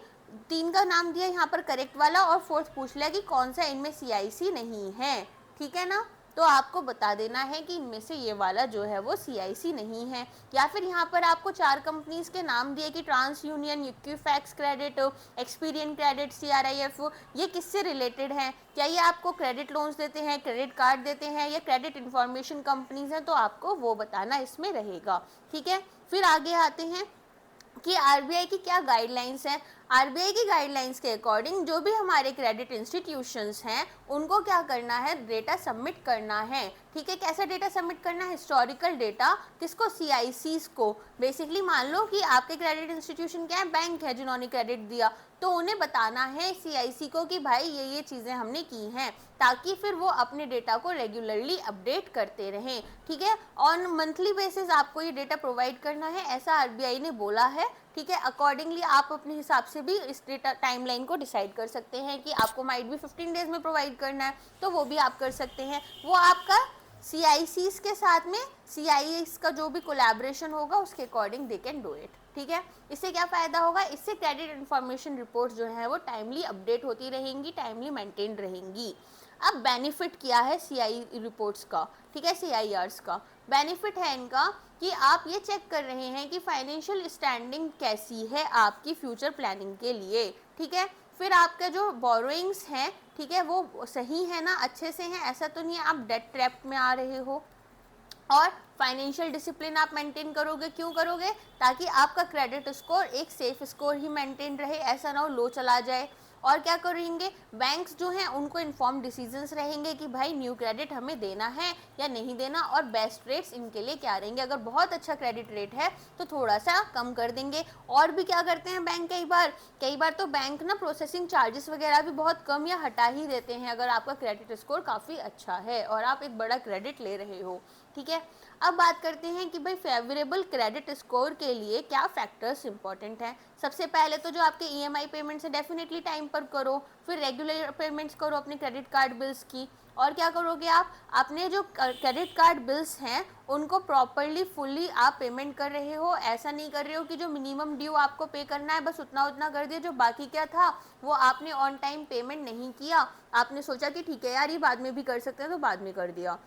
Speaker 1: 3 का नाम दिया यहाँ पर करेक्ट वाला और 4th पूछ लिया कि कौन सा इनमें सीआईसी नहीं है, ठीक है ना। तो आपको बता देना है कि इनमें से ये वाला जो है वो सीआईसी नहीं है। या फिर यहाँ पर आपको 4 कंपनीज के नाम दिए कि TransUnion, Equifax credit, Experian credit, CRIF, ये किससे रिलेटेड हैं? क्या ये आपको क्रेडिट लोन्स देते हैं, क्रेडिट कार्ड देते हैं, या क्रेडिट इंफॉर्मेशन कंपनीज हैं? तो आपको वो बताना इसमें रहेगा, ठीक है। फिर आगे आते हैं कि आरबीआई की क्या गाइडलाइंस हैं। आरबीआई की गाइडलाइंस के अकॉर्डिंग जो भी हमारे क्रेडिट इंस्टीट्यूशंस हैं उनको क्या करना है? डेटा सबमिट करना है, ठीक है। कैसा डेटा सबमिट करना है? Historical data. किसको? सीआईसीज को। बेसिकली मान लो कि आपके क्रेडिट इंस्टीट्यूशन क्या है? बैंक है जिन्होंने क्रेडिट दिया, तो उन्हें बताना है सीआईसी को कि भाई ये चीज़ें हमने की हैं, ताकि फिर वो अपने डेटा को रेगुलरली अपडेट करते रहें, ठीक है। ऑन मंथली बेसिस आपको ये डेटा प्रोवाइड करना है, ऐसा आरबीआई ने बोला है, ठीक है। अकॉर्डिंगली आप अपने हिसाब से भी इस डेटा टाइमलाइन को डिसाइड कर सकते हैं कि आपको माइट भी 15 डेज में प्रोवाइड करना है तो वो भी आप कर सकते हैं। वो आपका सीआईसीज के साथ में सीआईएस का जो भी कोलैबोरेशन होगा उसके according they can do it, ठीक है। इससे क्या फ़ायदा होगा? इससे क्रेडिट इंफॉर्मेशन रिपोर्ट्स जो है वो टाइमली अपडेट होती रहेंगी, टाइमली मेंटेन रहेंगी। अब बेनिफिट क्या है सीआई रिपोर्ट्स का, ठीक है, सीआईआरस का? बेनिफिट है इनका कि आप ये चेक कर रहे हैं कि फाइनेंशियल स्टैंडिंग कैसी है आपकी फ्यूचर प्लानिंग के लिए, ठीक है। फिर आपके जो बोरोइंग्स हैं, ठीक है, वो सही है ना, अच्छे से हैं, ऐसा तो नहीं है आप डेट ट्रैप में आ रहे हो। और फाइनेंशियल डिसिप्लिन आप मेंटेन करोगे, क्यों करोगे? ताकि आपका क्रेडिट स्कोर एक सेफ स्कोर ही मेंटेन रहे, ऐसा ना हो लो चला जाए। और क्या करेंगे? बैंक्स जो हैं उनको इन्फॉर्म डिसीजंस रहेंगे कि भाई न्यू क्रेडिट हमें देना है या नहीं देना, और बेस्ट रेट्स इनके लिए क्या रहेंगे। अगर बहुत अच्छा क्रेडिट रेट है तो थोड़ा सा कम कर देंगे। और भी क्या करते हैं बैंक, कई बार तो बैंक ना प्रोसेसिंग चार्जेस वगैरह भी बहुत कम या हटा ही देते हैं अगर आपका क्रेडिट स्कोर काफ़ी अच्छा है और आप एक बड़ा क्रेडिट ले रहे हो, ठीक है। अब बात करते हैं कि भाई फेवरेबल क्रेडिट स्कोर के लिए क्या फैक्टर्स इंपॉर्टेंट हैं। सबसे पहले तो जो आपके ईएमआई पेमेंट्स है डेफिनेटली टाइम पर करो, फिर रेगुलर पेमेंट्स करो अपने क्रेडिट कार्ड बिल्स की। और क्या करोगे आप? अपने जो क्रेडिट कार्ड बिल्स हैं उनको प्रॉपरली फुल्ली आप पेमेंट कर रहे हो, ऐसा नहीं कर रहे हो कि जो मिनिमम ड्यू आपको पे करना है बस उतना उतना कर दिया, जो बाकी क्या था वो आपने ऑन टाइम पेमेंट नहीं किया, आपने सोचा कि ठीक है यार ये बाद में भी कर सकते हैं तो बाद में कर दिया।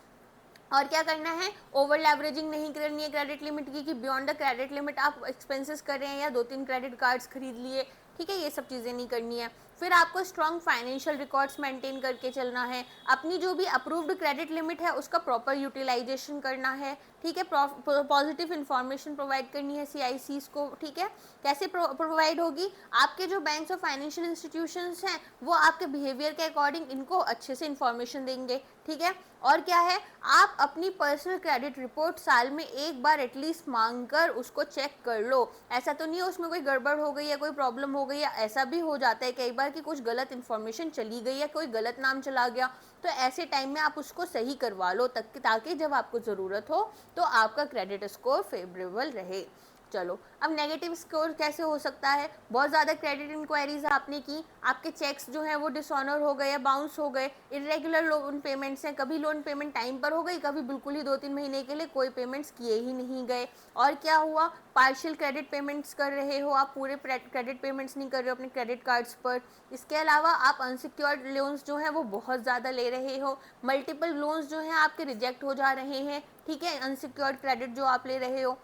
Speaker 1: और क्या करना है? ओवर लेवरेजिंग नहीं करनी है क्रेडिट लिमिट की, कि बियॉन्ड द क्रेडिट लिमिट आप एक्सपेंसेस कर रहे हैं या 2-3 क्रेडिट कार्ड्स खरीद लिए, ठीक है, ये सब चीज़ें नहीं करनी है। फिर आपको स्ट्रॉन्ग फाइनेंशियल रिकॉर्ड्स मेंटेन करके चलना है, अपनी जो भी अप्रूव्ड क्रेडिट लिमिट है उसका प्रॉपर यूटिलाइजेशन करना है, ठीक है, पॉजिटिव इन्फॉर्मेशन प्रोवाइड करनी है सीआईसीज को, ठीक है। कैसे प्रोवाइड होगी, आपके जो बैंक्स और फाइनेंशियल इंस्टीट्यूशंस हैं वो आपके बिहेवियर के अकॉर्डिंग इनको अच्छे से इन्फॉर्मेशन देंगे, ठीक है। और क्या है, आप अपनी पर्सनल क्रेडिट रिपोर्ट साल में एक बार एटलीस्ट मांग कर उसको चेक कर लो। ऐसा तो नहीं है उसमें कोई गड़बड़ हो गई या कोई प्रॉब्लम हो गई, या ऐसा भी हो जाता है कई बार कि कुछ गलत इन्फॉर्मेशन चली गई या कोई गलत नाम चला गया, तो ऐसे टाइम में आप उसको सही करवा लो ताकि जब आपको ज़रूरत हो तो आपका क्रेडिट स्कोर फेवरेबल रहे। चलो, अब नेगेटिव स्कोर कैसे हो सकता है, बहुत ज़्यादा क्रेडिट इंक्वायरीज आपने की, आपके चेक्स जो हैं वो डिसऑनर हो गए या बाउंस हो गए, इरेगुलर लोन पेमेंट्स हैं, कभी लोन पेमेंट टाइम पर हो गई, कभी बिल्कुल ही 2-3 महीने के लिए कोई पेमेंट्स किए ही नहीं गए, और क्या हुआ, पार्शियल क्रेडिट पेमेंट्स कर रहे हो आप, पूरे क्रेडिट पेमेंट्स नहीं कर रहे हो अपने क्रेडिट कार्ड्स पर। इसके अलावा आप अनसिक्योर्ड लोन्स जो हैं वो बहुत ज़्यादा ले रहे हो, मल्टीपल लोन्स जो हैं आपके रिजेक्ट हो जा रहे हैं, ठीक है, अनसिक्योर्ड क्रेडिट जो आप ले रहे हो।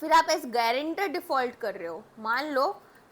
Speaker 1: फिर आप एज गारंटर डिफॉल्ट कर रहे हो। मान लो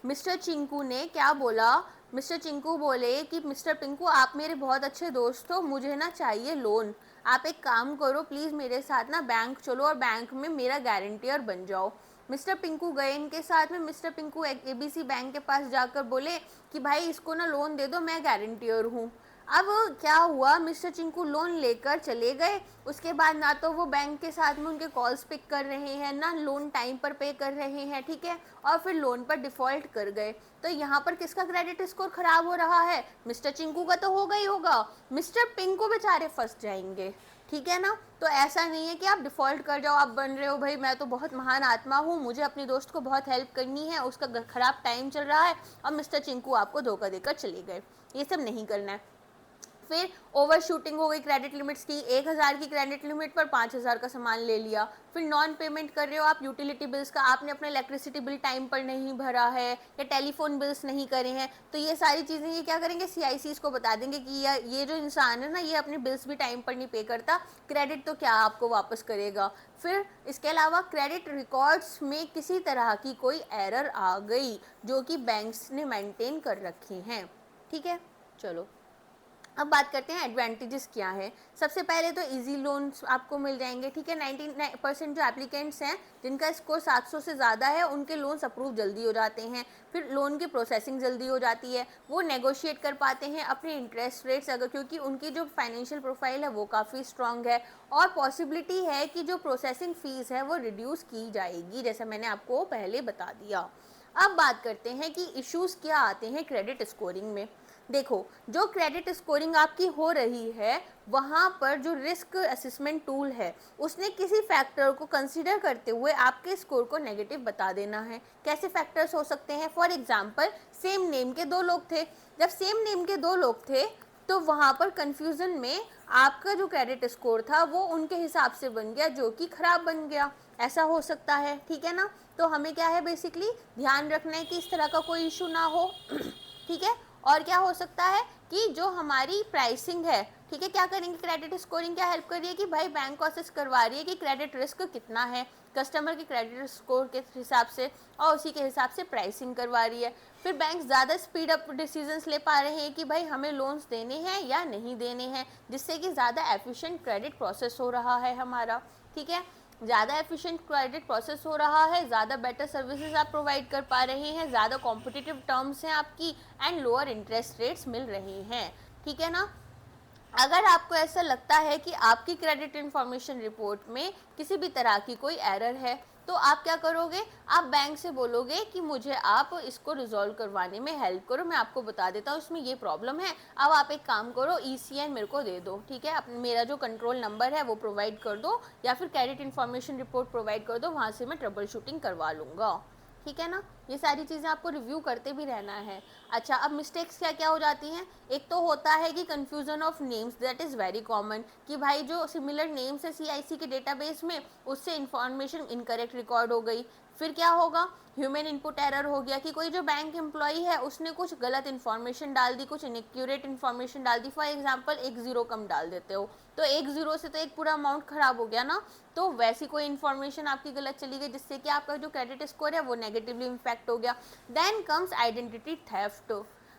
Speaker 1: मिस्टर चिंकू ने क्या बोला, मिस्टर चिंकू बोले कि मिस्टर पिंकू आप मेरे बहुत अच्छे दोस्त हो, मुझे ना चाहिए लोन, आप एक काम करो प्लीज़ मेरे साथ ना बैंक चलो और बैंक में मेरा गारंटियर बन जाओ। मिस्टर पिंकू गए इनके साथ में, मिस्टर पिंकू एबीसी बैंक के पास जाकर बोले कि भाई इसको ना लोन दे दो, मैं गारंटियर हूँ। अब क्या हुआ, मिस्टर चिंकू लोन लेकर चले गए, उसके बाद ना तो वो बैंक के साथ में उनके कॉल्स पिक कर रहे हैं, ना लोन टाइम पर पे कर रहे हैं, ठीक है, और फिर लोन पर डिफ़ॉल्ट कर गए। तो यहाँ पर किसका क्रेडिट स्कोर खराब हो रहा है, मिस्टर चिंकू का तो होगा ही होगा, मिस्टर पिंकू बेचारे फंस जाएंगे, ठीक है ना। तो ऐसा नहीं है कि आप डिफ़ॉल्ट कर जाओ, आप बन रहे हो भाई मैं तो बहुत महान आत्मा हूँ, मुझे अपनी दोस्त को बहुत हेल्प करनी है, उसका ख़राब टाइम चल रहा है और मिस्टर चिंकू आपको धोखा देकर चले गए, ये सब नहीं करना है। फिर ओवर शूटिंग हो गई क्रेडिट लिमिट्स की, 1000 की क्रेडिट लिमिट पर 5000 का सामान ले लिया। फिर नॉन पेमेंट कर रहे हो आप यूटिलिटी बिल्स का, आपने अपना इलेक्ट्रिसिटी बिल टाइम पर नहीं भरा है या टेलीफोन बिल्स नहीं करे हैं, तो ये सारी चीज़ें ये क्या करेंगे, सीआईसीज को बता देंगे कि ये जो इंसान है ना ये अपने बिल्स भी टाइम पर नहीं पे करता, क्रेडिट तो क्या आपको वापस करेगा। फिर इसके अलावा क्रेडिट रिकॉर्ड्स में किसी तरह की कोई एरर आ गई जो कि बैंक्स ने मेंटेन कर रखे हैं, ठीक है। चलो, अब बात करते हैं एडवांटेजेस क्या है। सबसे पहले तो इजी लोन्स आपको मिल जाएंगे, ठीक है, 99% जो एप्लीकेंट्स हैं जिनका स्कोर 700 से ज़्यादा है उनके लोन्स अप्रूव जल्दी हो जाते हैं। फिर लोन की प्रोसेसिंग जल्दी हो जाती है, वो नेगोशिएट कर पाते हैं अपने इंटरेस्ट रेट्स, अगर क्योंकि उनकी जो फाइनेंशियल प्रोफाइल है वो काफ़ी स्ट्रांग है, और पॉसिबिलिटी है कि जो प्रोसेसिंग फ़ीस है वो रिड्यूस की जाएगी, जैसा मैंने आपको पहले बता दिया। अब बात करते हैं कि इश्यूज़ क्या आते हैं क्रेडिट स्कोरिंग में। देखो, जो क्रेडिट स्कोरिंग आपकी हो रही है वहाँ पर जो रिस्क असेसमेंट टूल है उसने किसी फैक्टर को कंसीडर करते हुए आपके स्कोर को नेगेटिव बता देना है। कैसे फैक्टर्स हो सकते हैं, फॉर एग्जांपल सेम नेम के 2 लोग थे, जब सेम नेम के 2 लोग थे तो वहाँ पर कन्फ्यूज़न में आपका जो क्रेडिट स्कोर था वो उनके हिसाब से बन गया जो कि ख़राब बन गया, ऐसा हो सकता है, ठीक है ना। तो हमें क्या है बेसिकली ध्यान रखना है कि इस तरह का कोई इशू ना हो ठीक है। और क्या हो सकता है कि जो हमारी प्राइसिंग है, ठीक है, क्या करेंगे, क्रेडिट स्कोरिंग क्या हेल्प कर रही है कि भाई बैंक असेस करवा रही है कि क्रेडिट रिस्क कितना है कस्टमर के क्रेडिट स्कोर के हिसाब से, और उसी के हिसाब से प्राइसिंग करवा रही है। फिर बैंक ज़्यादा स्पीड अप डिसीजंस ले पा रहे हैं कि भाई हमें लोन्स देने हैं या नहीं देने हैं, जिससे कि ज़्यादा एफिशिएंट क्रेडिट प्रोसेस हो रहा है हमारा, ठीक है, ज़्यादा एफिशिएंट क्रेडिट प्रोसेस हो रहा है, ज़्यादा बेटर सर्विसेज आप प्रोवाइड कर पा रहे हैं, ज़्यादा कॉम्पिटिटिव टर्म्स हैं आपकी, एंड लोअर इंटरेस्ट रेट्स मिल रहे हैं, ठीक है ना। अगर आपको ऐसा लगता है कि आपकी क्रेडिट इंफॉर्मेशन रिपोर्ट में किसी भी तरह की कोई एरर है तो आप क्या करोगे, आप बैंक से बोलोगे कि मुझे आप इसको रिजॉल्व करवाने में हेल्प करो, मैं आपको बता देता हूँ इसमें ये प्रॉब्लम है, अब आप एक काम करो ECN मेरे को दे दो, ठीक है, मेरा जो कंट्रोल नंबर है वो प्रोवाइड कर दो या फिर क्रेडिट इन्फॉर्मेशन रिपोर्ट प्रोवाइड कर दो, वहाँ से मैं ट्रबल शूटिंग करवा लूँगा, ठीक है ना। ये सारी चीज़ें आपको रिव्यू करते भी रहना है। अच्छा, अब मिस्टेक्स क्या क्या हो जाती हैं, एक तो होता है कि confusion of names, that is very common, कि भाई जो सिमिलर नेम्स है CIC के डेटाबेस में उससे इंफॉर्मेशन इनकरेक्ट रिकॉर्ड हो गई। फिर क्या होगा, ह्यूमन इनपुट एरर हो गया कि कोई जो बैंक एम्प्लॉई है उसने कुछ गलत इन्फॉर्मेशन डाल दी, कुछ इनएक्यूरेट इन्फॉर्मेशन डाल दी, फॉर एग्जांपल 1 ज़ीरो कम डाल देते हो तो 1 ज़ीरो से तो एक पूरा अमाउंट ख़राब हो गया ना। तो वैसी कोई इन्फॉर्मेशन आपकी गलत चली गई जिससे कि आपका जो क्रेडिट स्कोर है वो नेगेटिवली इम्पैक्ट हो गया। Then comes identity theft.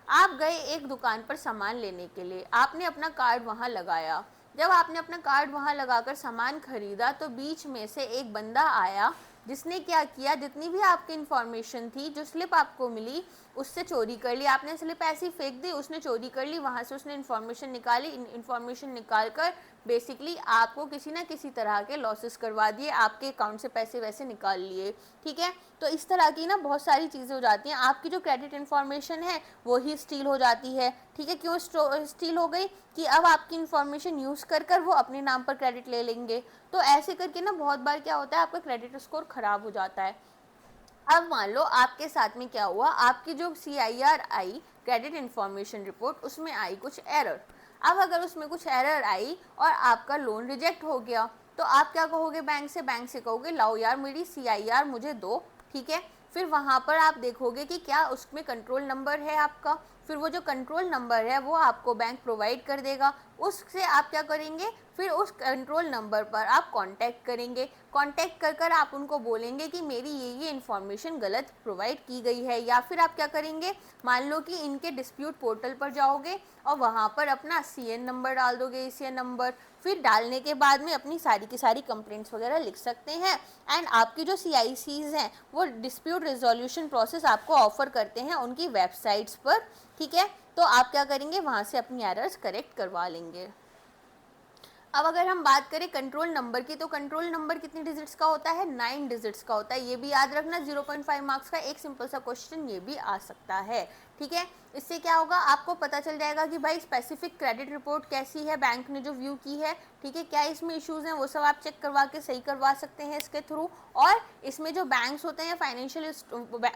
Speaker 1: आप गए एक दुकान पर सामान लेने के लिए, आपने अपना कार्ड वहाँ लगाया। जब आपने अपना कार्ड वहाँ लगाकर सामान खरीदा तो बीच में से एक बंदा आया जिसने क्या किया, जितनी भी आपकी इन्फॉर्मेशन थी, जो स्लिप आपको मिली उससे चोरी कर ली। आपने स्लिप ऐसी फेंक दी, उसने चोरी कर ली, वहाँ से उसने इन्फॉर्मेशन निकाली, इन्फॉर्मेशन निकाल कर बेसिकली आपको किसी ना किसी तरह के लॉसेस करवा दिए, आपके अकाउंट से पैसे वैसे निकाल लिए। ठीक है, तो इस तरह की ना बहुत सारी चीज़ें हो जाती हैं। आपकी जो क्रेडिट इन्फॉर्मेशन है वो ही स्टील हो जाती है। ठीक है, क्यों स्टील हो गई? कि अब आपकी इन्फॉर्मेशन यूज़ कर कर वो अपने नाम पर क्रेडिट ले लेंगे। तो ऐसे करके ना बहुत बार क्या होता है, आपका क्रेडिट स्कोर ख़राब हो जाता है। अब मान लो आपके साथ में क्या हुआ, आपकी जो CIR आई, क्रेडिट इन्फॉर्मेशन रिपोर्ट, उसमें आई कुछ एरर। अब अगर उसमें कुछ एरर आई और आपका लोन रिजेक्ट हो गया तो आप क्या कहोगे बैंक से कहोगे लाओ यार मेरी CIR मुझे दो। ठीक है, फिर वहाँ पर आप देखोगे कि क्या उसमें कंट्रोल नंबर है आपका, फिर वो जो कंट्रोल नंबर है वो आपको बैंक प्रोवाइड कर देगा। उससे आप क्या करेंगे, फिर उस कंट्रोल नंबर पर आप कांटेक्ट करेंगे। कांटेक्ट कर कर आप उनको बोलेंगे कि मेरी ये इन्फॉर्मेशन गलत प्रोवाइड की गई है। या फिर आप क्या करेंगे, मान लो कि इनके डिस्प्यूट पोर्टल पर जाओगे और वहाँ पर अपना CN नंबर डाल दोगे, ACN नंबर। फिर डालने के बाद में अपनी सारी की सारी कंप्लेंट्स वगैरह लिख सकते हैं। एंड आपकी जो CICs हैं वो डिस्प्यूट रिजोल्यूशन प्रोसेस आपको ऑफर करते हैं उनकी वेबसाइट्स पर। ठीक है, तो आप क्या करेंगे, वहाँ से अपनी एरर्स करेक्ट करवा लेंगे। अब अगर हम बात करें कंट्रोल नंबर की, तो कंट्रोल नंबर कितनी डिजिट्स का होता है, 9 डिजिट्स का होता है। ये भी याद रखना, 0.5 मार्क्स का एक सिंपल सा क्वेश्चन ये भी आ सकता है। ठीक है, इससे क्या होगा, आपको पता चल जाएगा कि भाई स्पेसिफिक क्रेडिट रिपोर्ट कैसी है, बैंक ने जो व्यू की है। ठीक है, क्या इसमें इश्यूज हैं वो सब आप चेक करवा के सही करवा सकते हैं इसके थ्रू। और इसमें जो बैंक्स होते हैं, फाइनेंशियल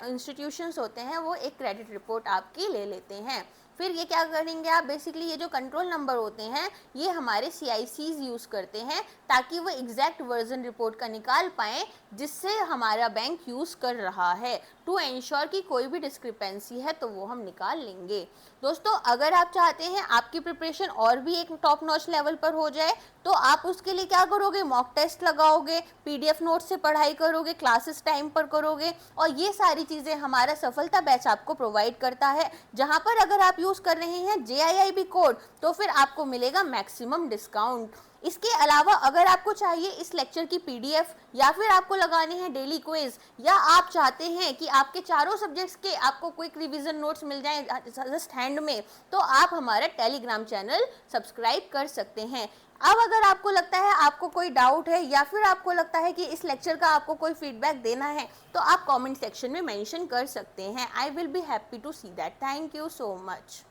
Speaker 1: इंस्टीट्यूशंस होते हैं, वो एक क्रेडिट रिपोर्ट आपकी ले लेते हैं। फिर ये क्या करेंगे आप, बेसिकली ये जो कंट्रोल नंबर होते हैं ये हमारे CICs यूज़ करते हैं ताकि वो एग्जैक्ट वर्जन रिपोर्ट का निकाल पाएँ जिससे हमारा बैंक यूज़ कर रहा है, टू एंश्योर कि कोई भी डिस्क्रिपेंसी है तो वो हम निकाल लेंगे। दोस्तों, अगर आप चाहते हैं आपकी प्रिपरेशन और भी एक टॉप नॉच लेवल पर हो जाए तो आप उसके लिए क्या करोगे, मॉक टेस्ट लगाओगे, PDF नोट से पढ़ाई करोगे, क्लासेस टाइम पर करोगे। और ये सारी चीज़ें हमारा सफलता बैच आपको प्रोवाइड करता है, जहाँ पर अगर आप यूज़ कर रहे हैं JIIB कोड तो फिर आपको मिलेगा मैक्सिमम डिस्काउंट। इसके अलावा अगर आपको चाहिए इस लेक्चर की PDF, या फिर आपको लगाने हैं डेली क्विज, या आप चाहते हैं कि आपके चारों सब्जेक्ट्स के आपको क्विक रिवीजन नोट्स मिल जाएं जस्ट हैंड में, तो आप हमारा टेलीग्राम चैनल सब्सक्राइब कर सकते हैं। अब अगर आपको लगता है आपको कोई डाउट है या फिर आपको लगता है कि इस लेक्चर का आपको कोई फीडबैक देना है तो आप कमेंट सेक्शन में मेंशन कर सकते हैं। I will be happy to see that. Thank you so much.